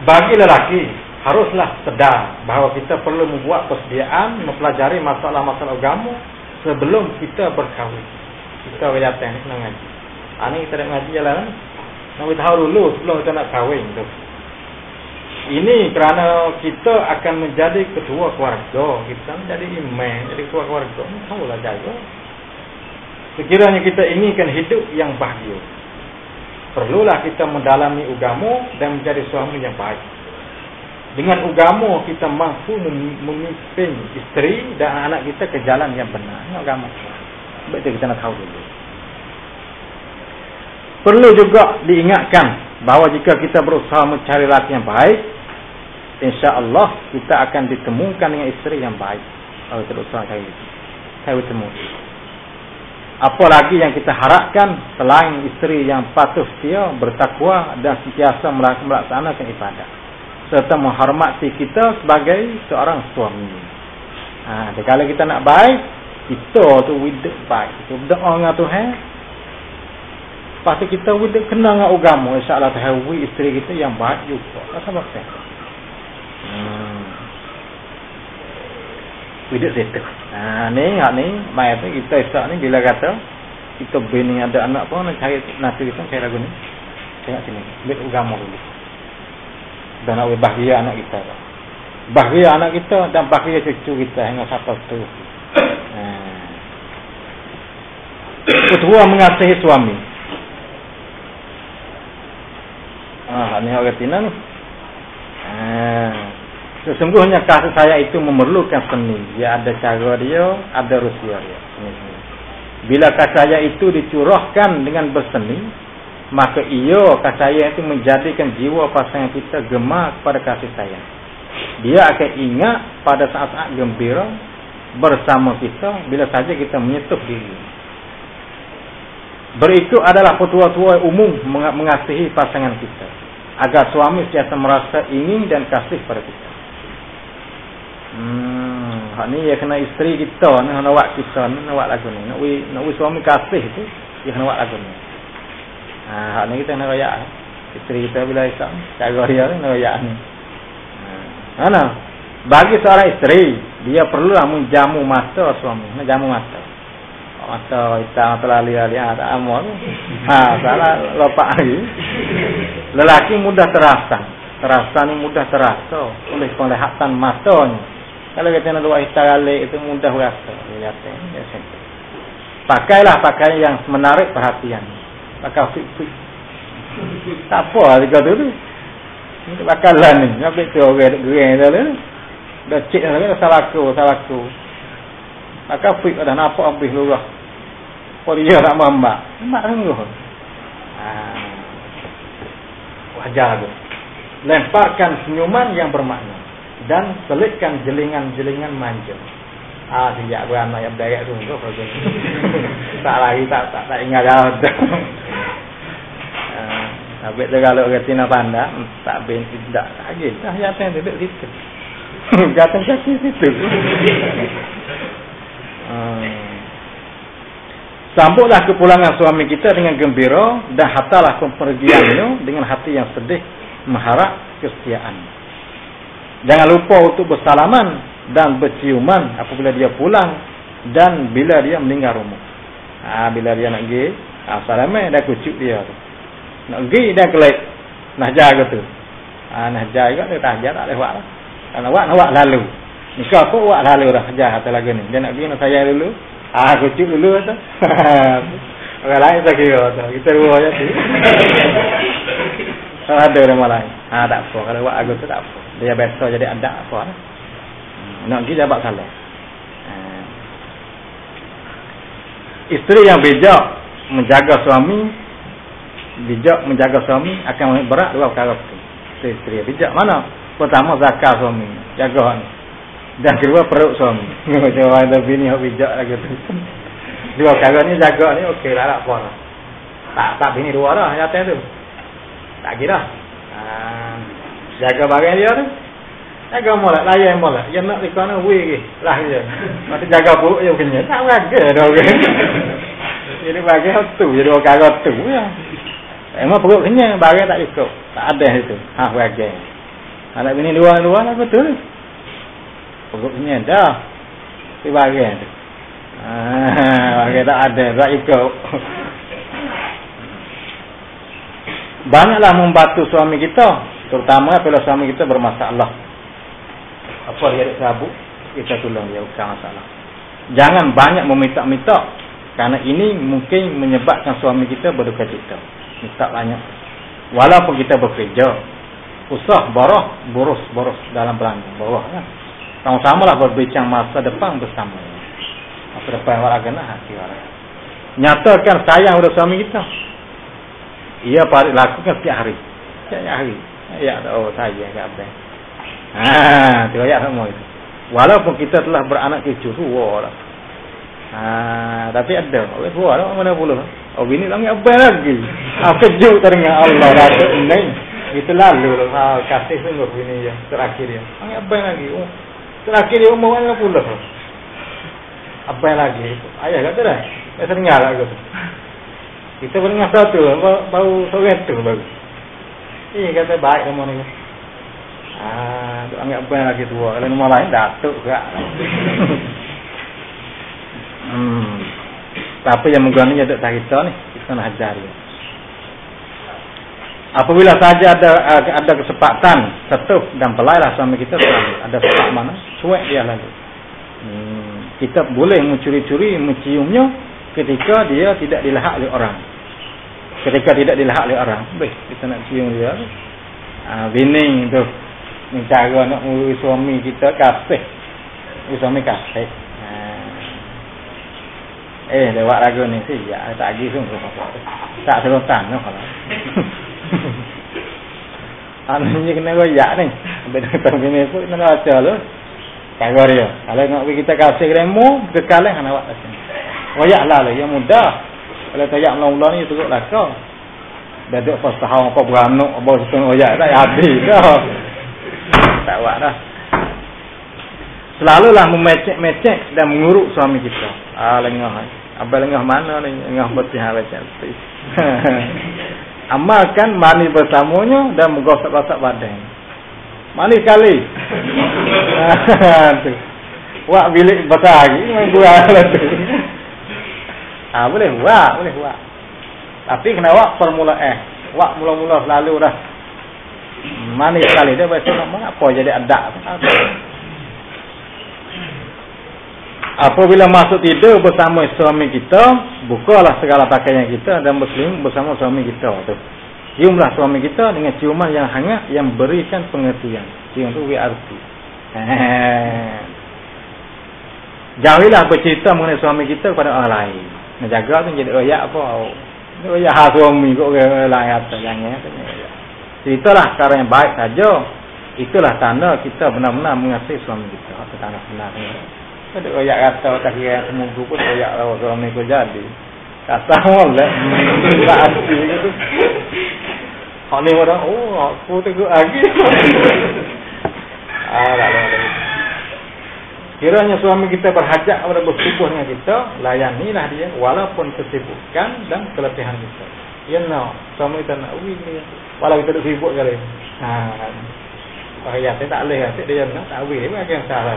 Bagi lelaki, haruslah sedar bahawa kita perlu membuat persediaan, mempelajari masalah-masalah agama sebelum kita berkahwin. Kita berjatan ni, kena ngaji. Ini kita nak ngaji jalan. Nak tahu dulu sebelum kita nak kahwin tu. Ini kerana kita akan menjadi ketua keluarga. Kita menjadi imam, jadi ketua keluarga. Tahulah jaga. Sekiranya kita inginkan hidup yang bahagia, perlulah kita mendalami agama dan menjadi suami yang baik. Dengan agama kita mampu memimpin isteri dan anak kita ke jalan yang benar. Ini agama. Betul kita nak tahu dulu. Perlu juga diingatkan bahawa jika kita berusaha mencari laki yang baik, insya-Allah kita akan ditemukan dengan isteri yang baik. Kalau kita berusaha cari itu, saya bertemu. Apalagi yang kita harapkan selain isteri yang patuh setia, bertakwa dan sentiasa melaksanakan ibadah serta menghormati kita sebagai seorang suami. Kalau kita nak baik, kita tu widak baik. Kita berdoa dengan Tuhan. Lepas tu kita widak kena dengan agama, insya-Allah Tuhan isteri kita yang baik juga. Tak apa-apa. Widak situ. Ni mai tu kita esok ni bila kata kita bini ada anak pun nak cari nanti kita cari lagu ni. Tengok sini. Ambil agama dulu. Dan nak bahagia anak kita. Bahagia anak kita dan bahagia cucu kita hingga sampai tu. Kedua mengasihi suami. Ni orang Tina ni. Sesungguhnya kasih saya itu memerlukan seni. Dia ada cara dia, ada rusia dia. Bila kasih saya itu dicurahkan dengan berseni, maka kasih saya itu menjadikan jiwa pasangan kita gemar kepada kasih sayang. Dia akan ingat pada saat-saat gembira bersama kita bila saja kita menyetuh diri. Berikut adalah petua-petua umum mengasihi pasangan kita, agar suami sentiasa merasa ingin dan kasih pada kita. Ni ya kena isteri kita ni, nak buat kita ni, nak buat lagu ni. Nak suami kasih tu, dia kena buat lagu ni. Ni kita nak royak. Isteri kita bila Islam, cara dia ni nak royak ni. Bagi seorang isteri, dia perlulah menjamu mata suami, nak jamu mata. Mata hitam terlalu tak amal. Salah lopak lagi. Lelaki mudah terasa ni mudah terasa oleh penglihatan matanya. Kalau kita nak buat hitam itu mudah rasa. Pakailah pakaian yang menarik perhatian. Pakai fit. Tak apa juga tu. Ini bakalan ni. Nampak tu orang gereng tu. Dah cek dah salahku. Pakai fit dah nampak habis lurah. Oh dia tak mambak. Mak sungguh. Wajar tu. Lemparkan senyuman yang bermakna dan selitkan jelingan-jelingan manja. Sejak beranak yang berderak tu tak lagi tak ingat dah. Habis tu kalau orang Cina pandai tak tidak lagi. Jatuh duduk situ. Jatuh kaki situ. Sambutlah kepulangan suami kita dengan gembira dan hatalah kepergiannya dengan hati yang sedih mengharap kesetiaan. Jangan lupa untuk bersalaman dan berciuman apabila dia pulang dan bila dia meninggal rumah. Bila dia nak pergi, salaman dah kucuk dia tu. Nak pergi dah kelek. Nak jaga tu. Nak jaga dia tak jaga tak boleh buat lah. Nak buat lalu. Nikah pun buat lalu dah kerja atas lagu ni. Dia nak pergi nak sayang dulu. Kucuk dulu tu. Orang lain tak kira tu. Kita dua je tu. Ada orang lain. Tak apa. Kalau buat lagu tu tak apa. Dia biasa jadi adat apa lah. Nak pergi jabat salah. Isteri yang bijak menjaga suami akan berat dua perkara tu. Isteri bijak mana? Pertama zakat suami, jaga ni. Dan kedua perut suami. Macam ada bini yang bijak lagi tu. Dua perkara ni jaga ni okeylah tak apa lah. Tak bini dua dah jatuh tu. Tak kira. Jaga barang dia tu. Jaga molek, layan molek. Dia nak dikana weh ke. Lah dia. Mesti jaga perut dia punya. Tak raga dah orang. Jadi bagian tu, jadi dua perkara tu ya. Emang perut kenyang, barang tak cukup. Tak ada itu. Bagian. Anak bini dua lah betul. Perut kenyang dah. Di bagian tu. Bagian tak ada, tak cukup. Banyaklah membantu suami kita, terutama apabila suami kita bermasalah. Apa dia ada sabuk, kita tolong dia bukan masalah. Jangan banyak meminta-minta, kerana ini mungkin menyebabkan suami kita berduka cita. Minta banyak. Walaupun kita bekerja, usah boros dalam belanja, boros kan. Sama-samalah berbincang masa depan bersama. Masa depan orang kena hati orang. Nyatakan sayang pada suami kita. Ia lakukan setiap hari. Ya, oh sayang kat abang. Tu ayat semua itu. Walaupun kita telah beranak cucu, tua lah. Tapi ada. Tua lah, mana pula. Oh, bini lagi abang lagi. Kejut teringat Allah. Datuk ini. Itu lalu lah. Kasih sungguh bini yang terakhir ya. Lagi abang lagi. Terakhir dia umur mana pula. Abang lagi. Ayah kata dah. Saya teringat lah aku. Kita pernah satu. Baru sore tu baru. Kata baik nama ni. Anggap abang lagi tua. Kalau nama lain datuk juga. Tapi yang menggani ada cerita ni, kita nak ajar dia. Apabila saja ada kesempatan setup dan pelailah suami kita selalu ada sebab mana, cuek dia lalu. Kita boleh mencuri-curi, menciumnya ketika dia tidak dilahak oleh orang. Ketika tidak dilahak oleh orang, kita nak cium dia. Bini tu cara nak suami kita kasih. Suami kasih. Lewat lagu ni sih, ya tak lagi sungguh tak serotan no kalau. Anaknya kena goyak ni. Betul bini pun nak baca lu. Kagak dia. Kalau nak kita kasih remo, kekalan anak awak sini. Goyaklah lah, yang mudah. Kalau tayak mula-mula ni teruk lah kau. Dah duk pas tahu apa beranuk, apa setengah goyak tak habis dah. Tak buat dah. Selalulah memecek-mecek dan menguruk suami kita. Lengah. Abang lengah mana ni? Lengah bersih hari cantik. Amalkan mani bersamanya dan menggosok-gosok badan. Mani sekali. Wak bilik besar lagi. Main buah lah tu. Boleh buat. Tapi kena wak permulaan. Wak mula-mula selalu dah. Mani sekali. Dia biasa nak apa jadi adak. Apabila masuk tidur bersama suami kita, bukalah segala pakaian kita dan berselimut bersama suami kita tu. Ciumlah suami kita dengan ciuman yang hangat yang berikan pengertian. Cium tu berarti. Jauhilah bercerita mengenai suami kita kepada orang lain. Menjaga tu jadi royak apa? Royak hak suami kok orang lain atas jangan. Ceritalah perkara yang baik saja. Itulah tanda kita benar-benar mengasihi suami kita. Itu tanda sebenarnya. Ada royak kata tak kira seminggu pun royak lah suami kau jadi. Kata molek. Tak asli gitu. Hak ni orang, aku tegur lagi. Tak ada. Kiranya suami kita berhajat kepada bersubuh dengan kita, layanilah dia walaupun kesibukan dan keletihan kita. Ya no, suami kita nak uwi dia. Walau kita sibuk kali. Bahaya saya tak boleh dia nak tak uwi dia bagi yang salah.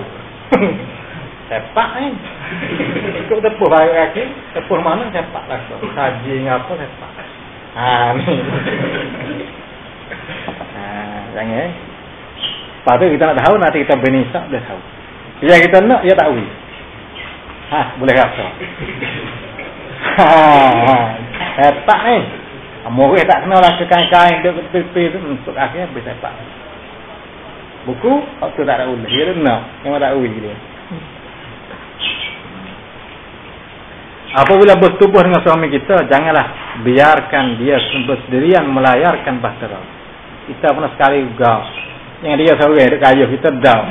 Sepak ni. Ikut tepuh bagi kaki, tepuh mana sepak lah. Saji ngapa sepak. Ni. Jangan. Lepas kita nak tahu, nanti kita berisak, boleh tahu. Yang kita nak, dia tak boleh. Boleh rasa. Sepak ni. Murih tak kenal lah ke kain-kain, dia tepi-tepi tu, untuk akhirnya boleh sepak. Buku, waktu tak ada boleh. Dia nak, yang tak boleh dia. Apabila bertubuh dengan suami kita, janganlah biarkan dia bersendirian melayarkan bahtera. Kita pernah sekali gau. Yang dia seorang dek kayu kita dah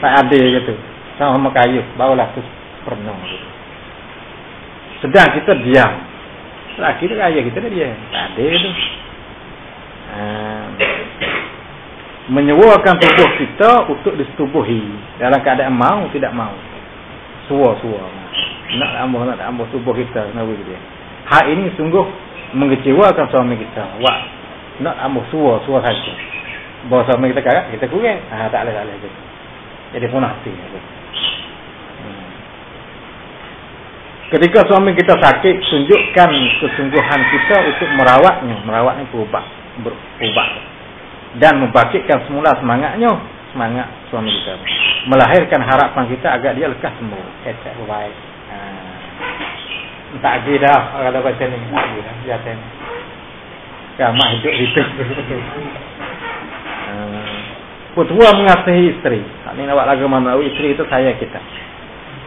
tak ada gitu. Sama kayu, barulah tu pernah. Sedang kita diam. Terakhir kayu kita dia tak ada tu. Menyewakan tubuh kita untuk disetubuhi dalam keadaan mau tidak mau. Suar-suar. Nak ambah tubuh kita kenapa dia. Hal ini sungguh mengecewakan suami kita. Wak nak ambah suar saja. Bahawa suami kita karat, kita kurang. Tak boleh. Jadi pun hati. Ketika suami kita sakit, tunjukkan kesungguhan kita untuk merawatnya. Merawatnya berubah. Dan membangkitkan semula semangat suami kita. Melahirkan harapan kita agar dia lekas sembuh. Tak baik. Tak lagi dah kalau baca ni. Tak lagi dah. Biasa ni. Kamah hidup itu. Putua mengasihi isteri. Ini nak buat lagu mana? Isteri itu saya kita.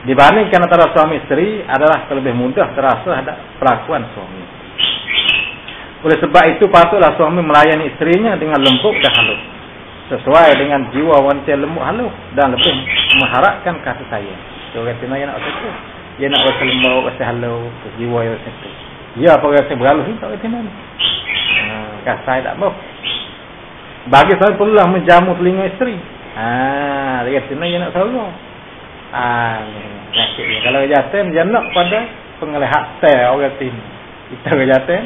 Dibandingkan antara suami isteri adalah lebih mudah terasa ada perlakuan suami. Oleh sebab itu patutlah suami melayani istrinya dengan lembut dan halus, sesuai dengan jiwa wanita lembut halus dan lebih mengharapkan kasih sayang. So kata dia nak itu, dia nak rasa lembut, rasa halus, jiwa yang itu. Ya apa rasa berhalus ni tak kata mana. Kasih sayang tak mau. Bagi saya perlulah menjamu telinga isteri. Dia kata dia nak tahu. Kalau jaten jangan pada pengelihat teh orang tin. Kita ke jaten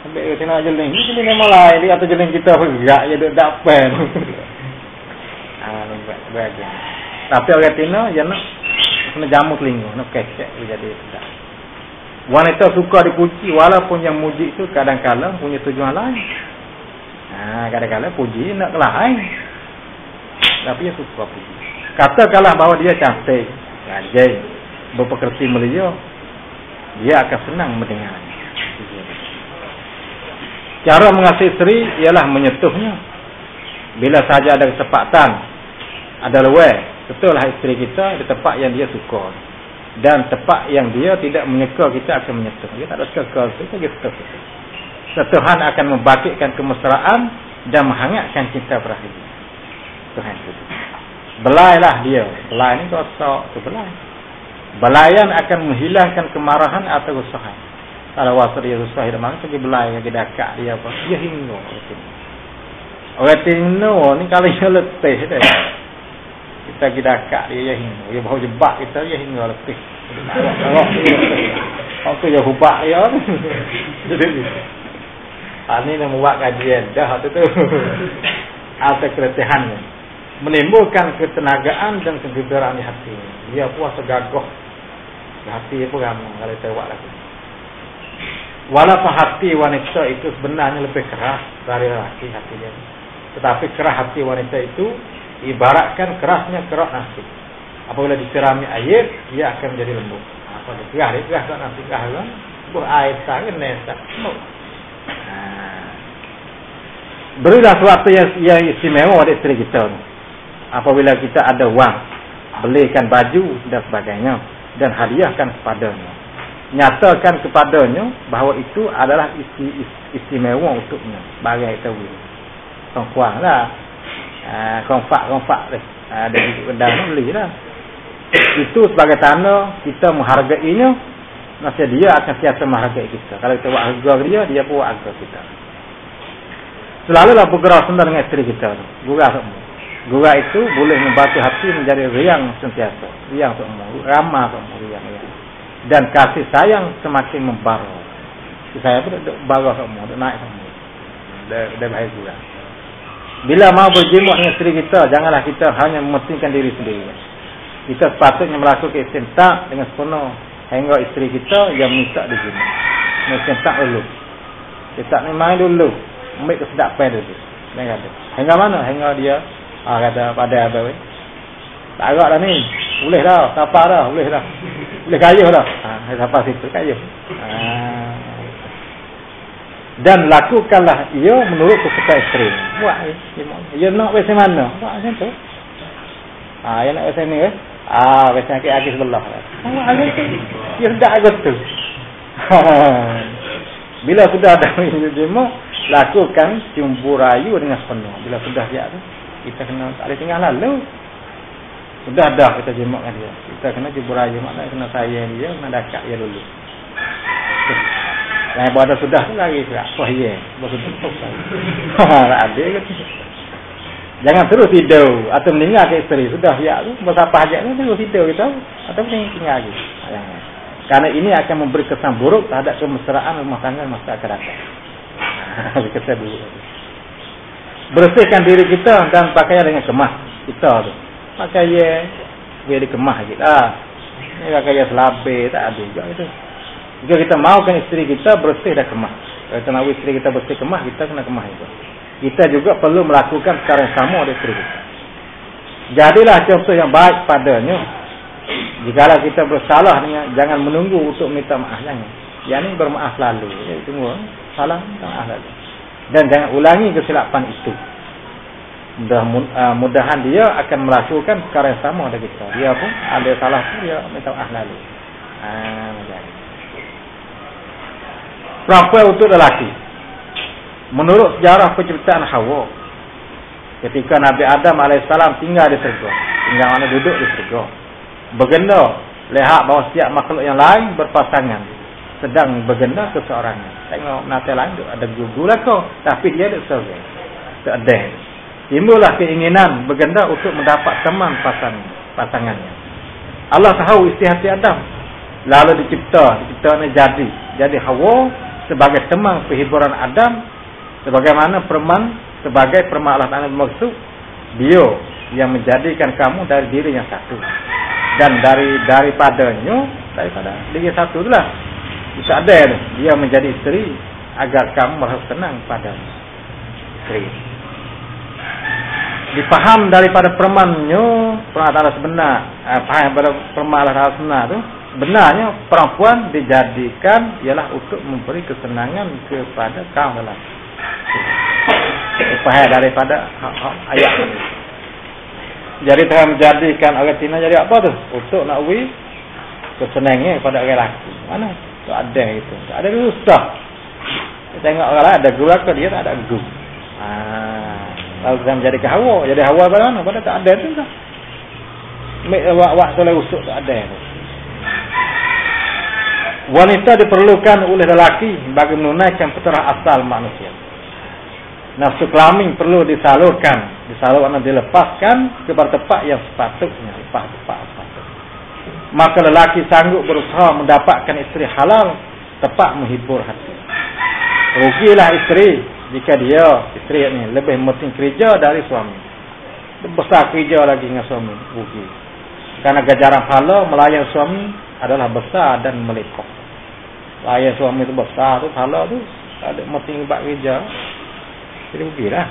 sampai ke sini jeling. Ini jeling mulai dia kata jeling kita bergerak je dak dapat. Bahagia. Tapi orang tin jangan kena jamu telinga, nak kecek jadi tidak. Wanita suka dipuji walaupun yang muji itu kadang-kadang punya tujuan lain. Kadang-kadang puji nak lain. Tapi dia suka puji. Katakanlah bahawa dia cantik, rajin, berpekerti mulia, dia akan senang mendengarnya. Cara mengasihi isteri ialah menyentuhnya. Bila saja ada kesempatan, ada luar, betullah isteri kita di tempat yang dia suka. Dan tempat yang dia tidak menyuka, kita akan menyentuh. Dia tak ada suka, kita sentuh. Sentuhan akan membangkitkan kemesraan dan menghangatkan cinta berakhir. Tuhan itu. Belailah dia. Belai ni gosok tu belai. Belaian akan menghilangkan kemarahan atau kesusahan. Kalau waktu dia susah dia marah, pergi belai, pergi dakak dia apa. Dia hingga. Orang tino ni kalau dia letih dah. Kita pergi dakak dia hingga. Dia bawa jebak kita dia hingga letih. Nak aku dia hubak dia. Jadi ini nak buat kajian dah tu. Atau keletihan menimbulkan ketenagaan dan kegembiraan di hati. Dia puas gagah di hati pun ramai kalau tewak lagi. Walaupun hati wanita itu sebenarnya lebih keras dari lelaki hati dia, tetapi keras hati wanita itu ibaratkan kerasnya kerak nasi. Apabila disirami air, dia akan menjadi lembut. Apa dia kerah kerak nasi kerah buah air sangat nesak. Berilah sesuatu yang istimewa pada isteri kita. Apabila kita ada wang, belikan baju dan sebagainya dan hadiahkan kepadanya. Nyatakan kepadanya bahawa itu adalah istimewa untuknya. Bagai kita beli. Kongkuang lah. Konfak deh. Ada di kendang beli lah. Itu sebagai tanda kita menghargainya. Maksudnya dia akan siapa menghargai kita. Kalau kita buat harga dia, dia pun buat harga kita. Selalulah bergerak senang dengan isteri kita. Gurau semua. Gurau itu boleh membantu hati menjadi riang sentiasa. Riang semua. Ramah semua. Riang. Dan kasih sayang semakin membara. Saya pun bara semua. Naik semua. Dia baik juga. Bila mau berjimuk dengan isteri kita, janganlah kita hanya mementingkan diri sendiri. Kita sepatutnya melakukan istintak dengan sepenuh. Hingga isteri kita yang minta dijimuk. Istintak dulu. Kita ni main dulu. Ambil kesedapan dulu. Dia kata. Hingga mana? Hingga dia kata pada apa weh? Tak agak dah ni. Boleh dah. Siapa dah? Boleh dah. Boleh kayuh dah. Siapa situ kayuh. Dan lakukanlah ia menurut kesukaan isteri. Buat ia nak macam mana? Buat macam tu. Ia nak macam ni eh. Macam kaki sebelah. Buat macam tu. Dia sedap agak tu. Bila sudah ada jemaah, lakukan cumbu rayu dengan sepenuh. Bila sudah dia tu, kita kena tak boleh tinggal lalu. Sudah dah kita jemaah dengan dia. Kita kena cumbu rayu, maknanya kena sayang dia, kena dekat dia dulu. Yang pada sudah tu lagi tak apa ya. Baru tutup lagi. Ada ke? Jangan terus tidur atau meninggal ke isteri. Sudah ya tu, berapa hajat ni terus tidur kita atau tinggal lagi. Karena ini akan memberi kesan buruk terhadap kemesraan rumah tangga masa akan datang. Kita dulu. Bersihkan diri kita dan pakaian dengan kemas. Kita tu. Pakaian biar dikemas kita. Ini pakaian selabih tak ada juga itu. Jika kita mahukan isteri kita bersih dan kemas. Kalau kita nak isteri kita bersih kemas, kita kena kemas itu. Kita juga perlu melakukan perkara yang sama oleh isteri kita. Jadilah contoh yang baik padanya. Jikalau kita bersalah, jangan menunggu untuk minta maaf. Yang ini bermaaf lalu. Tunggu. Salah, minta maaf lalu. Dan jangan ulangi kesilapan itu. mudahan dia akan melakukan perkara yang sama dengan kita. Dia pun ada salah pun dia minta maaf lalu. Perempuan untuk lelaki. Menurut sejarah penciptaan Hawa, ketika Nabi Adam AS tinggal di syurga, tinggal mana duduk di syurga, bergenda lihat bahawa setiap makhluk yang lain berpasangan, sedang bergenda keseorangan. Tengok nanti lain ada gugur lah kau, tapi dia ada syurga, tak ada. Timbullah keinginan bergenda untuk mendapat teman pasangannya. Allah tahu isi hati Adam, lalu diciptanya jadi Hawa sebagai teman penghiburan Adam, sebagaimana sebagai perma Allah Ta'ala bermaksud dia yang menjadikan kamu dari diri yang satu, dan daripada diri yang satu itulah bisa ada dia menjadi isteri agar kamu merasa senang padanya. Isteri dipaham daripada permannya Allah Ta'ala sebenar, paham daripada perma Allah Ta'ala sebenar tu, benarnya perempuan dijadikan ialah untuk memberi kesenangan kepada kaum lelaki. Paham daripada ayat ini. Jadi Tuhan menjadikan orang Cina jadi apa tu? Untuk nak beri kesenangan kepada orang lelaki. Mana? Tak ada itu. Tak ada susah. Tengok orang lain ada gula ke dia tak ada gula. Lalu Tuhan menjadikan Hawa. Jadi Hawa bagaimana? Pada tak ada tu tak. Waktu lain usuk tak ada tu. Wanita diperlukan oleh lelaki bagi menunaikan fitrah asal manusia. Nafsu kelamin perlu disalurkan dilepaskan kepada tempat yang sepatutnya, Maka lelaki sanggup berusaha mendapatkan isteri halal, tepat menghibur hati. Rugilah isteri jika isteri ini lebih penting kerja dari suami. Besar kerja lagi dengan suami, rugi. Karena ganjaran pahala melayan suami adalah besar dan melimpah. Layan suami itu besar tu, pahala tu ada penting buat kerja. Jadi rugilah.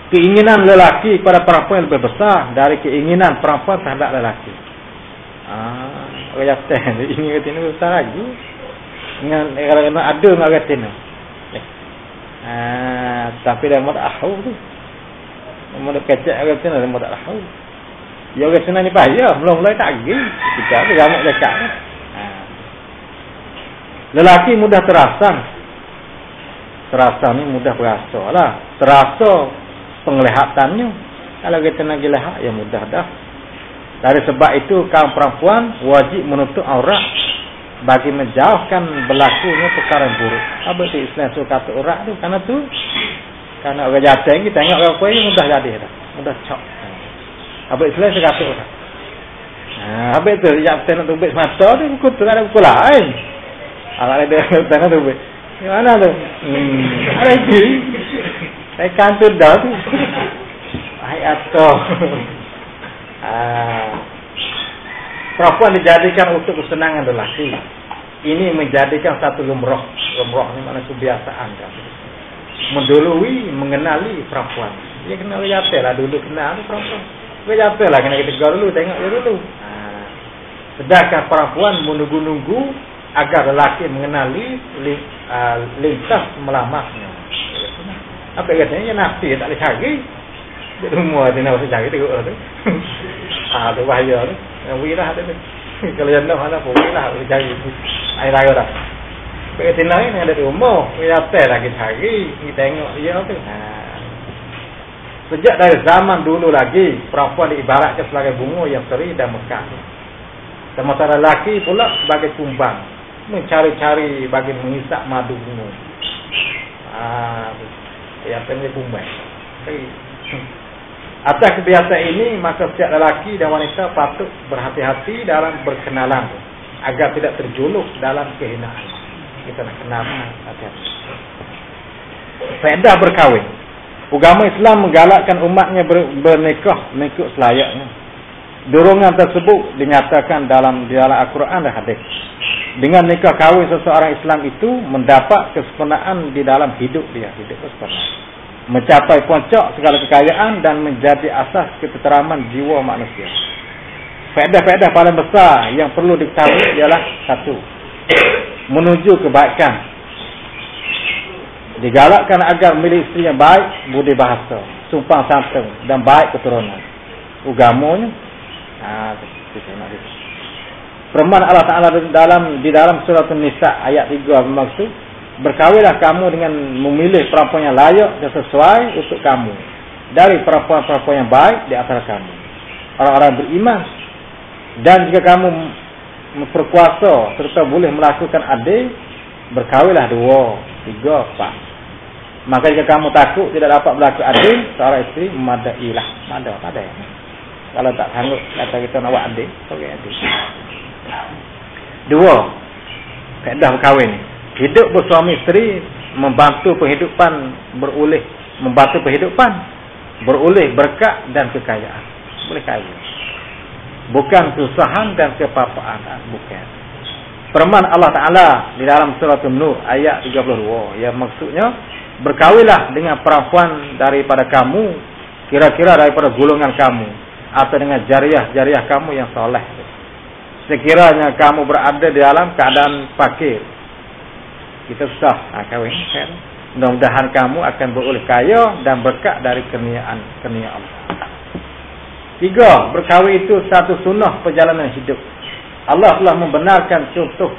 Keinginan lelaki kepada perempuan lebih besar dari keinginan perempuan terhadap lelaki. Orang jatuh ingin kata ini besar lagi. Kalau ada nak kata ini. Tapi dah mudah tahu tu. Mudah kecek kata ini dah mudah tahu. Ya orang sana ni payah, mula-mula tak pergi. Kita ada gamak cakap. Lelaki mudah terasa ni mudah berasa lah. Terasa penglihatannya. Kalau kita nak lihat, ya mudah dah. Dari sebab itu, kaum perempuan wajib menutup aurat bagi menjauhkan berlakunya perkara buruk. Apa itu Islam suka kata aurat tu? Karena orang jatuh ni, tengok orang kuih mudah jadi dah. Mudah cok. Apa Islam suka kata aurat? Apa itu? Yang kita nak tubik semata tu, kutu ada pukul lain. Kalau ada tengok tubik. Mana tu? Ada lagi. Saya kantor dah tu. Ayat tu. Perempuan dijadikan untuk kesenangan lelaki. Ini menjadikan satu lumrah. Lumrah ni makna kebiasaan kan. Mendului, mengenali perempuan. Dia kenal jatuh lah dulu kenal tu perempuan. Dia jatuh lah kena kita dulu tengok dia dulu. Sedangkan perempuan menunggu-nunggu agar lelaki mengenali lintas melamarnya. Apa katanya? Ya nafsi tak boleh cari. Di rumah dia nak cari tengok tu. Tu bahaya tu. Wirah tu. Kalau yang nak mana pun wirah cari. Air raya dah. Betul ni ada di rumah. Wirah tel lagi cari. Kita tengok dia tu. Sejak dari zaman dulu lagi, perempuan diibaratkan sebagai bunga yang seri dan mekar. Sementara lelaki pula sebagai kumbang, mencari-cari bagi menghisap madu bunga. Yang penting kumbang. Atas kebiasaan ini, maka setiap lelaki dan wanita patut berhati-hati dalam berkenalan agar tidak terjuluk dalam kehinaan. Kita nak kenal, hati-hati. Faedah berkahwin. Agama Islam menggalakkan umatnya bernikah mengikut selayaknya. Dorongan tersebut dinyatakan dalam Al-Quran dan hadis. Dengan nikah kahwin seseorang Islam itu mendapat kesempurnaan di dalam hidup dia, hidup sempurna, mencapai puncak segala kekayaan dan menjadi asas ketenteraman jiwa manusia. Faedah-faedah paling besar yang perlu diketahui ialah satu, menuju kebaikan. Digalakkan agar memilih isteri yang baik, budi bahasa, sumpang santun dan baik keturunan. Ugamanya firman Allah Ta'ala di dalam surah An-Nisa ayat 3 bermaksud, berkawinlah kamu dengan memilih perempuan yang layak dan sesuai untuk kamu dari perempuan-perempuan yang baik di antara kamu, orang-orang beriman. Dan jika kamu memperkuasa serta boleh melakukan adil, berkawinlah 2, 3, 4. Maka jika kamu takut tidak dapat berlaku adil, seorang isteri memadailah. Madai. Kalau tak sanggup kata kita nak buat adil, okey adil. 2, kaedah berkahwin. Hidup bersuami isteri membantu penghidupan beroleh berkat dan kekayaan. Boleh kaya. Bukan kesusahan dan kepapaan, bukan. Firman Allah Ta'ala di dalam surah An-Nur ayat 32, yang maksudnya, berkahwinlah dengan perempuan daripada kamu, kira-kira daripada golongan kamu, atau dengan jariah kamu yang soleh. Sekiranya kamu berada di dalam keadaan fakir, kita susah kahwin kan? Mudah-mudahan kamu akan beroleh kaya dan berkat dari kurnia Allah. 3, berkahwin itu satu sunnah perjalanan hidup. Allah telah membenarkan contoh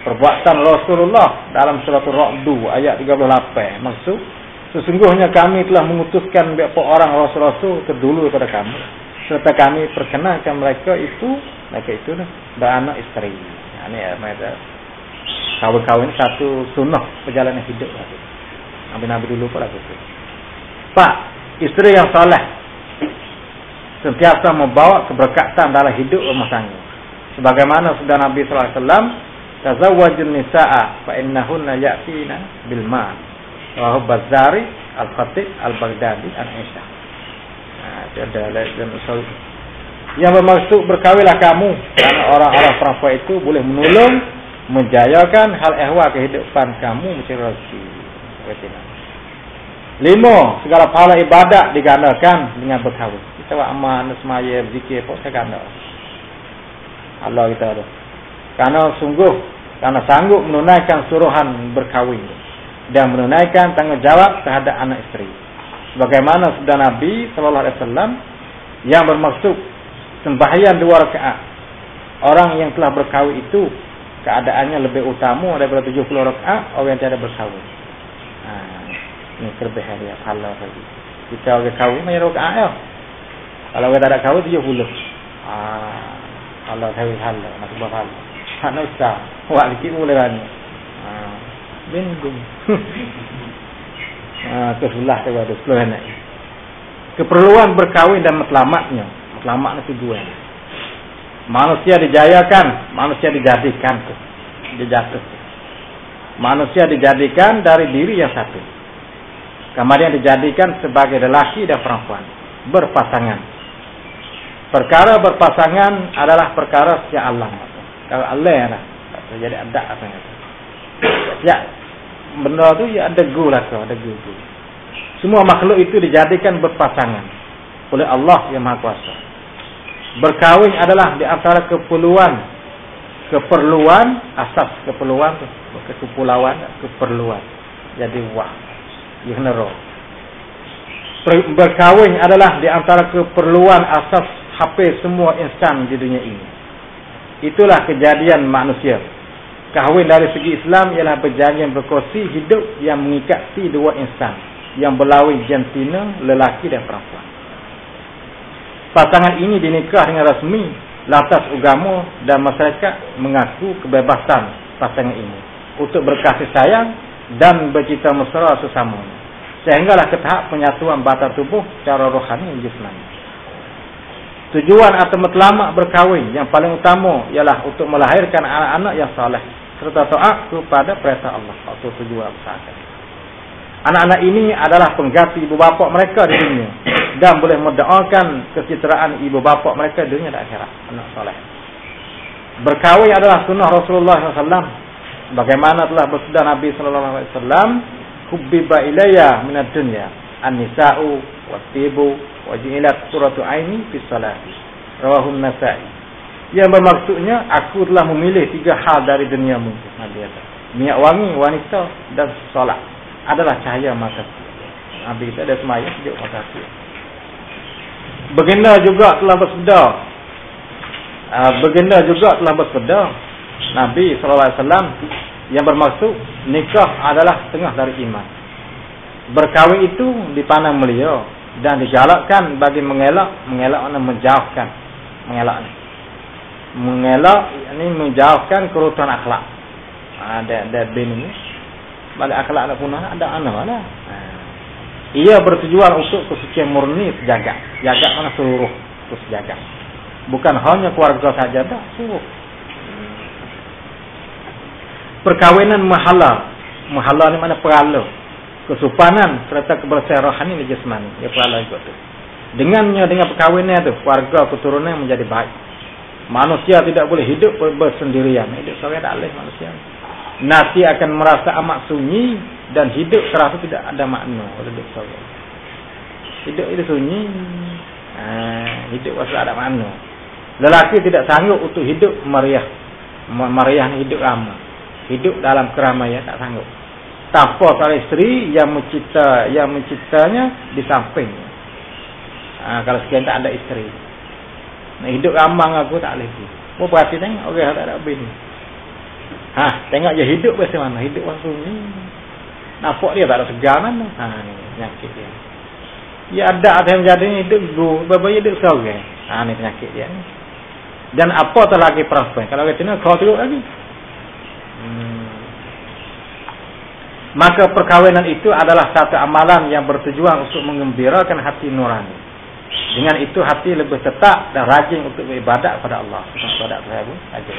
perbuatan Rasulullah dalam surah Ar-Ra'd ayat 38. Maksud, sesungguhnya kami telah mengutuskan beberapa orang rasul-rasul terdahulu kepada kamu, serta kami perkenalkan mereka itu beranak isteri. Ini mereka kawin satu sunnah perjalanan hidup. Nabi-nabi dulu pun begitu. 4, isteri yang soleh sentiasa membawa keberkatan dalam hidup rumah tangga. Sebagaimana sudah Nabi sallallahu alaihi wasallam, tazawwajun nisaa fa innahunna ya'tina bil ma'. Rawahu Bazzari, Al-Khatib, Al-Baghdadi, An-Aisyah. Ada dan usul yang bermaksud berkahwinlah kamu karena orang-orang perempuan itu boleh menolong menjayakan hal ehwal kehidupan kamu mencari rezeki. 5, segala pahala ibadat digandakan dengan berkahwin. Kita buat amal, semaya, berzikir, pun saya ganda. Allah kita ada. Karena sanggup menunaikan suruhan berkahwin dan menunaikan tanggungjawab terhadap anak isteri. Sebagaimana sudah Nabi sallallahu alaihi wasallam yang bermaksud sembahyang 2 rakaat. Orang yang telah berkahwin itu keadaannya lebih utama daripada 70 rakaat orang yang tiada berkahwin. Ini kelebihan dia Allah tadi. Kita orang kahwin banyak rakaat ya. Kalau orang tak ada kahwin 70. Allah tahu hal nak buat hal. Hana ustaz, buat sikit boleh kan. Bingung. Kesulah tu ada 10 anak. Keperluan berkahwin dan matlamatnya. Matlamatnya itu 2. Manusia dijayakan, manusia dijadikan. Manusia dijadikan dari diri yang satu. Kemudian dijadikan sebagai lelaki dan perempuan berpasangan. Perkara berpasangan adalah perkara sejak Allah. Kalau Allah lah, jadi ada apa yang sejak benda tu ya ada gula tu, ada gula. Semua makhluk itu dijadikan berpasangan oleh Allah yang Maha Kuasa. Berkahwin adalah di antara keperluan asas keperluan jadi berkahwin adalah di antara keperluan asas hampir semua insan di dunia ini. Itulah kejadian manusia. Kahwin dari segi Islam ialah perjanjian berkongsi hidup yang mengikati 2 insan yang berlawin jantina, lelaki dan perempuan. Pasangan ini dinikah dengan rasmi lantas agama dan masyarakat mengaku kebebasan pasangan ini untuk berkasih sayang dan bercita mesra sesamanya, sehinggalah ke tahap penyatuan badan tubuh secara rohani dan jasmani. Tujuan atau matlamat berkahwin yang paling utama ialah untuk melahirkan anak-anak yang saleh serta taat kepada perintah Allah. Itu tujuan besar. Anak-anak ini adalah pengganti ibu bapa mereka di dunia dan boleh mendoakan kesejahteraan ibu bapa mereka di dunia dan akhirat. Anak saleh. Berkahwin adalah sunnah Rasulullah SAW. Bagaimana telah bersabda Nabi sallallahu alaihi wasallam, "Hubbiba ilayya minad dunya an-nisa'u wat-tibu wa ju'ilat qurratu aini fi salati." Rawahu An-Nasa'i. Yang bermaksudnya, aku telah memilih 3 hal dari duniamu. Nabi kata, minyak wangi, wanita dan solat adalah cahaya mataku. Nabi kita ada semayang sujud mata kaki. Baginda juga telah bersabda. Baginda juga telah bersabda. Nabi SAW yang bermaksud nikah adalah setengah dari iman. Berkahwin itu dipandang mulia dan digalakkan bagi mengelak makna menjauhkan. Mengelak ini menjauhkan kerutan akhlak. Ada bin bagi akhlak ada punah ada lah. Ia bertujuan untuk kesucian murni sejagat. Jagat mana seluruh sejagat. Bukan hanya keluarga saja dah, seluruh. Perkawinan mahala. Mahala ni mana perala. Kesupanan serta kebersihan rohani dan jasmani. Ya perala juga tu. Dengan perkahwinan tu, keluarga keturunan menjadi baik. Manusia tidak boleh hidup bersendirian. Hidup seorang tak boleh manusia. Nanti akan merasa amat sunyi dan hidup terasa tidak ada makna. Hidup seorang. Hidup itu sunyi. Hidup rasa ada makna. Lelaki tidak sanggup untuk hidup meriah. Meriah ni hidup ramah. Hidup dalam keramaian tak sanggup. Tanpa seorang isteri yang menciptanya di samping. Kalau sekian tak ada isteri. Nak hidup ramah aku tak boleh. Kau berarti tengok orang tak ada bini. Tengok je hidup macam mana. Hidup orang sunyi. Nampak dia tak ada segar mana. Ni penyakit dia. Ya ada yang jadi hidup berbagai hidup seorang. Ni penyakit dia ni. Dan apa terlagi perempuan. Kalau kita nak kau teruk lagi. Maka perkahwinan itu adalah satu amalan yang bertujuan untuk menggembirakan hati nurani. Dengan itu hati lebih tetap dan rajin untuk beribadat kepada Allah. Ibadat tersebut saja.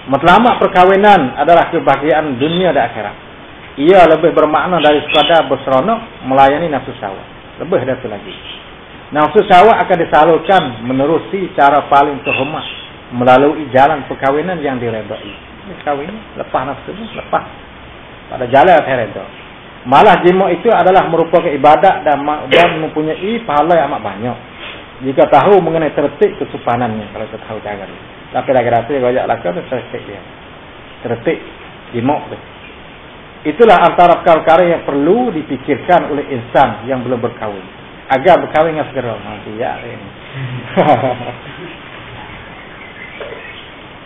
Matlamat perkahwinan adalah kebahagiaan dunia dan akhirat. Ia lebih bermakna dari sekadar berseronok melayani nafsu syahwat. Lebih dari itu lagi. Nafsu syahwat akan disalurkan menerusi cara paling terhormat melalui jalan perkahwinan yang diredai. Kahwin lepas nafsu, lepas pada jalan yang redha. Malah jima itu adalah merupakan ibadat dan mempunyai pahala yang amat banyak. Jika tahu mengenai tertib kesupanannya, kalau kita tahu cara ni. Tapi lagi rasa dia banyak lakar tu tertib dia. Tertib jima tu. Itulah antara perkara yang perlu dipikirkan oleh insan yang belum berkahwin. Agar berkahwin dengan segera. Nanti ya ini.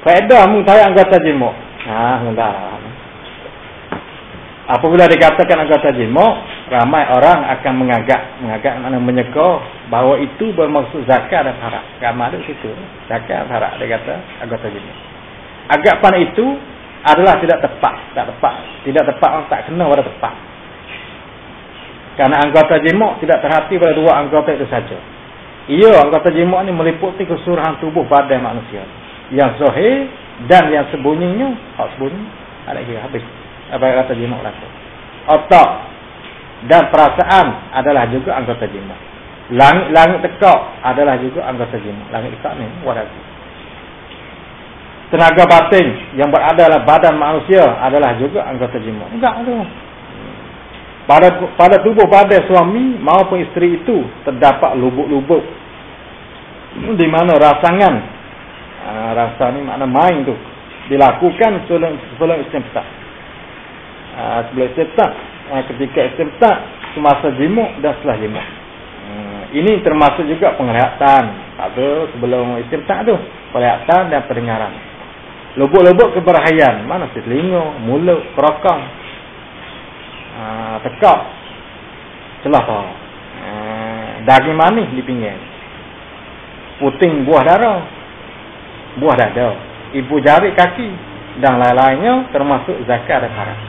Faedah mengetahui anggota jima. Sebentar. Apabila dikatakan anggota jima, ramai orang akan mengagak mana menyeka bahawa itu bermaksud zakat dan haram. Ramai ada situ. Zakat dan haram dia kata anggota jima. Agapan itu adalah tidak tepat. Tidak tepat orang tak kena pada tepat. Karena anggota jima tidak terhati pada dua anggota itu saja. Anggota jima ni meliputi keseluruhan tubuh badan manusia. Yang zahir dan yang sembunyinya, sembunyi ada kira habis. Apa yang kata jima rasa. Otak dan perasaan adalah juga anggota jima. Langit tekak adalah juga anggota jima. Langit tekak ni wadah. Tenaga batin yang berada dalam badan manusia adalah juga anggota jima. Enggak tu. Pada tubuh badan suami maupun isteri itu terdapat lubuk-lubuk di mana rasangan rasa ni makna main tu dilakukan sebelum istimta. Sebelum istimta, ketika istimta, semasa jima dan setelah jima. Ini termasuk juga penglihatan. Sebelum istimta tu, penglihatan dan pendengaran. Lubuk-lubuk keberhayaan, mana telinga, mulut, kerongkong, tekak, celah tahu. Daging manis di pinggir. Puting buah darah, buah dada, ibu jari kaki dan lain-lainnya termasuk zakat dan haram.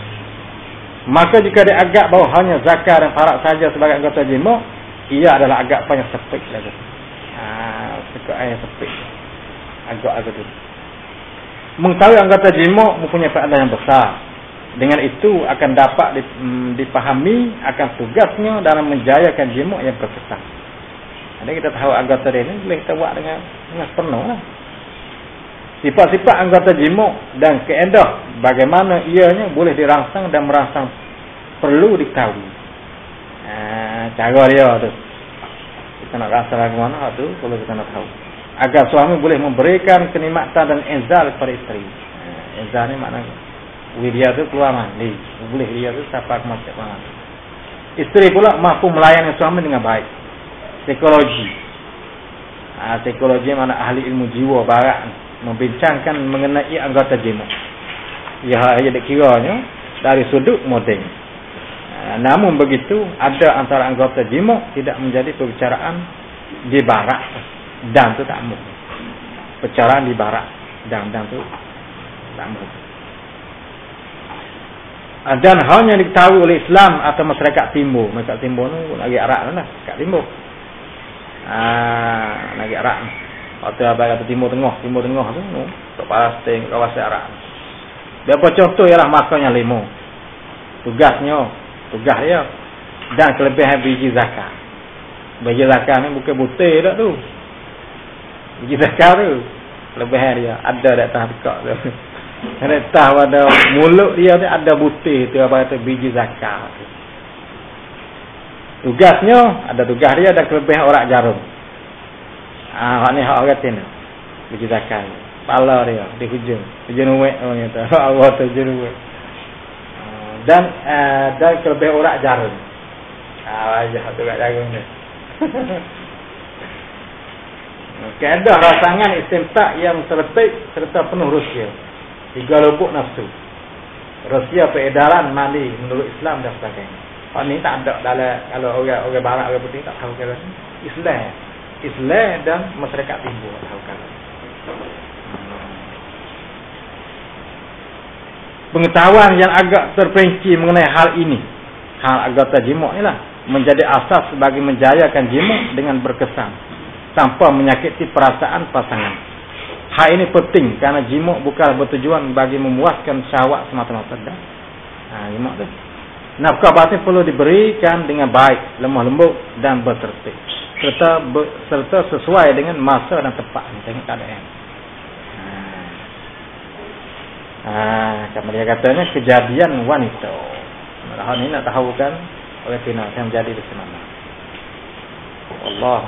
Maka jika dianggap bahawa hanya zakat dan haram saja sebagai anggota jima, ia adalah agapan yang sepik lagi. Sekak yang sepik. Agak-agak itu. Mengetahui anggota jima mempunyai faedah yang besar. Dengan itu akan dapat dipahami akan tugasnya dalam menjayakan jima yang berkesan. Jadi kita tahu anggota dia ini boleh kita buat dengan sepenuh lah. Sifat-sifat anggota jima dan keedah bagaimana ianya boleh dirangsang dan merangsang perlu diketahui. Cara dia tu. Kita nak rangsang ke mana tu perlu kita nak tahu. Agar suami boleh memberikan kenikmatan dan izal kepada isteri. Izal ni maknanya widya tu keluar mandi. Boleh dia tu siapa macam mana. Isteri pula mampu melayani suami dengan baik. Psikologi. Psikologi mana ahli ilmu jiwa barat membincangkan mengenai anggota jimat. Ya, ada kiranya dari sudut moden. Namun begitu, ada antara anggota jimat tidak menjadi perbicaraan di barat dan tu tak mungkin. Perbicaraan di barat dan tu tak mungkin. Dan hanya diketahui oleh Islam atau masyarakat timur. Masyarakat timur tu lagi Arab lah. Kat timur. Lagi Arab. Atau apa kata timur tengah tu. Kat Palestin, kawasan Arab. Berapa contoh ialah masanya 5. Tugas dia. Dan kelebihan biji zakat. Biji zakat ni bukan butir tak tu. Biji zakat tu. Kelebihan dia. Ada kat atas tekak tu. Kereta pada mulut dia tu ada butir tu apa kata biji zakat. Tugasnya ada tugas dia ada kelebihan orang jarum. Hak ni hak orang tin. Biji zakat. Pala dia di hujung uwek orang kata. Allah tu hujung uwek. Dan kelebihan orang jarum. Wajah tu kat jarum ni. Keadaan rasangan istimtak yang tertib serta penuh rusia. 3 lubuk nafsu. Rahsia peredaran mali menurut Islam dan sebagainya. Hal ni tak ada dalam kalau orang barat orang putih tak tahu kalau Islam dan masyarakat timur tahu kalau. Pengetahuan yang agak terperinci mengenai hal ini, hal anggota jimat ni lah, menjadi asas bagi menjayakan jimat dengan berkesan tanpa menyakiti perasaan pasangan. Hal ini penting kerana jimat bukan bertujuan bagi memuaskan syahwat semata-mata. Jimat tu. Nafkah batin perlu diberikan dengan baik, lemah lembut dan bertertib. Serta sesuai dengan masa dan tempat. Tengok keadaan. Dia katanya kejadian wanita. Hal ini nak tahu kan oleh Tina yang menjadi di sana. Allah.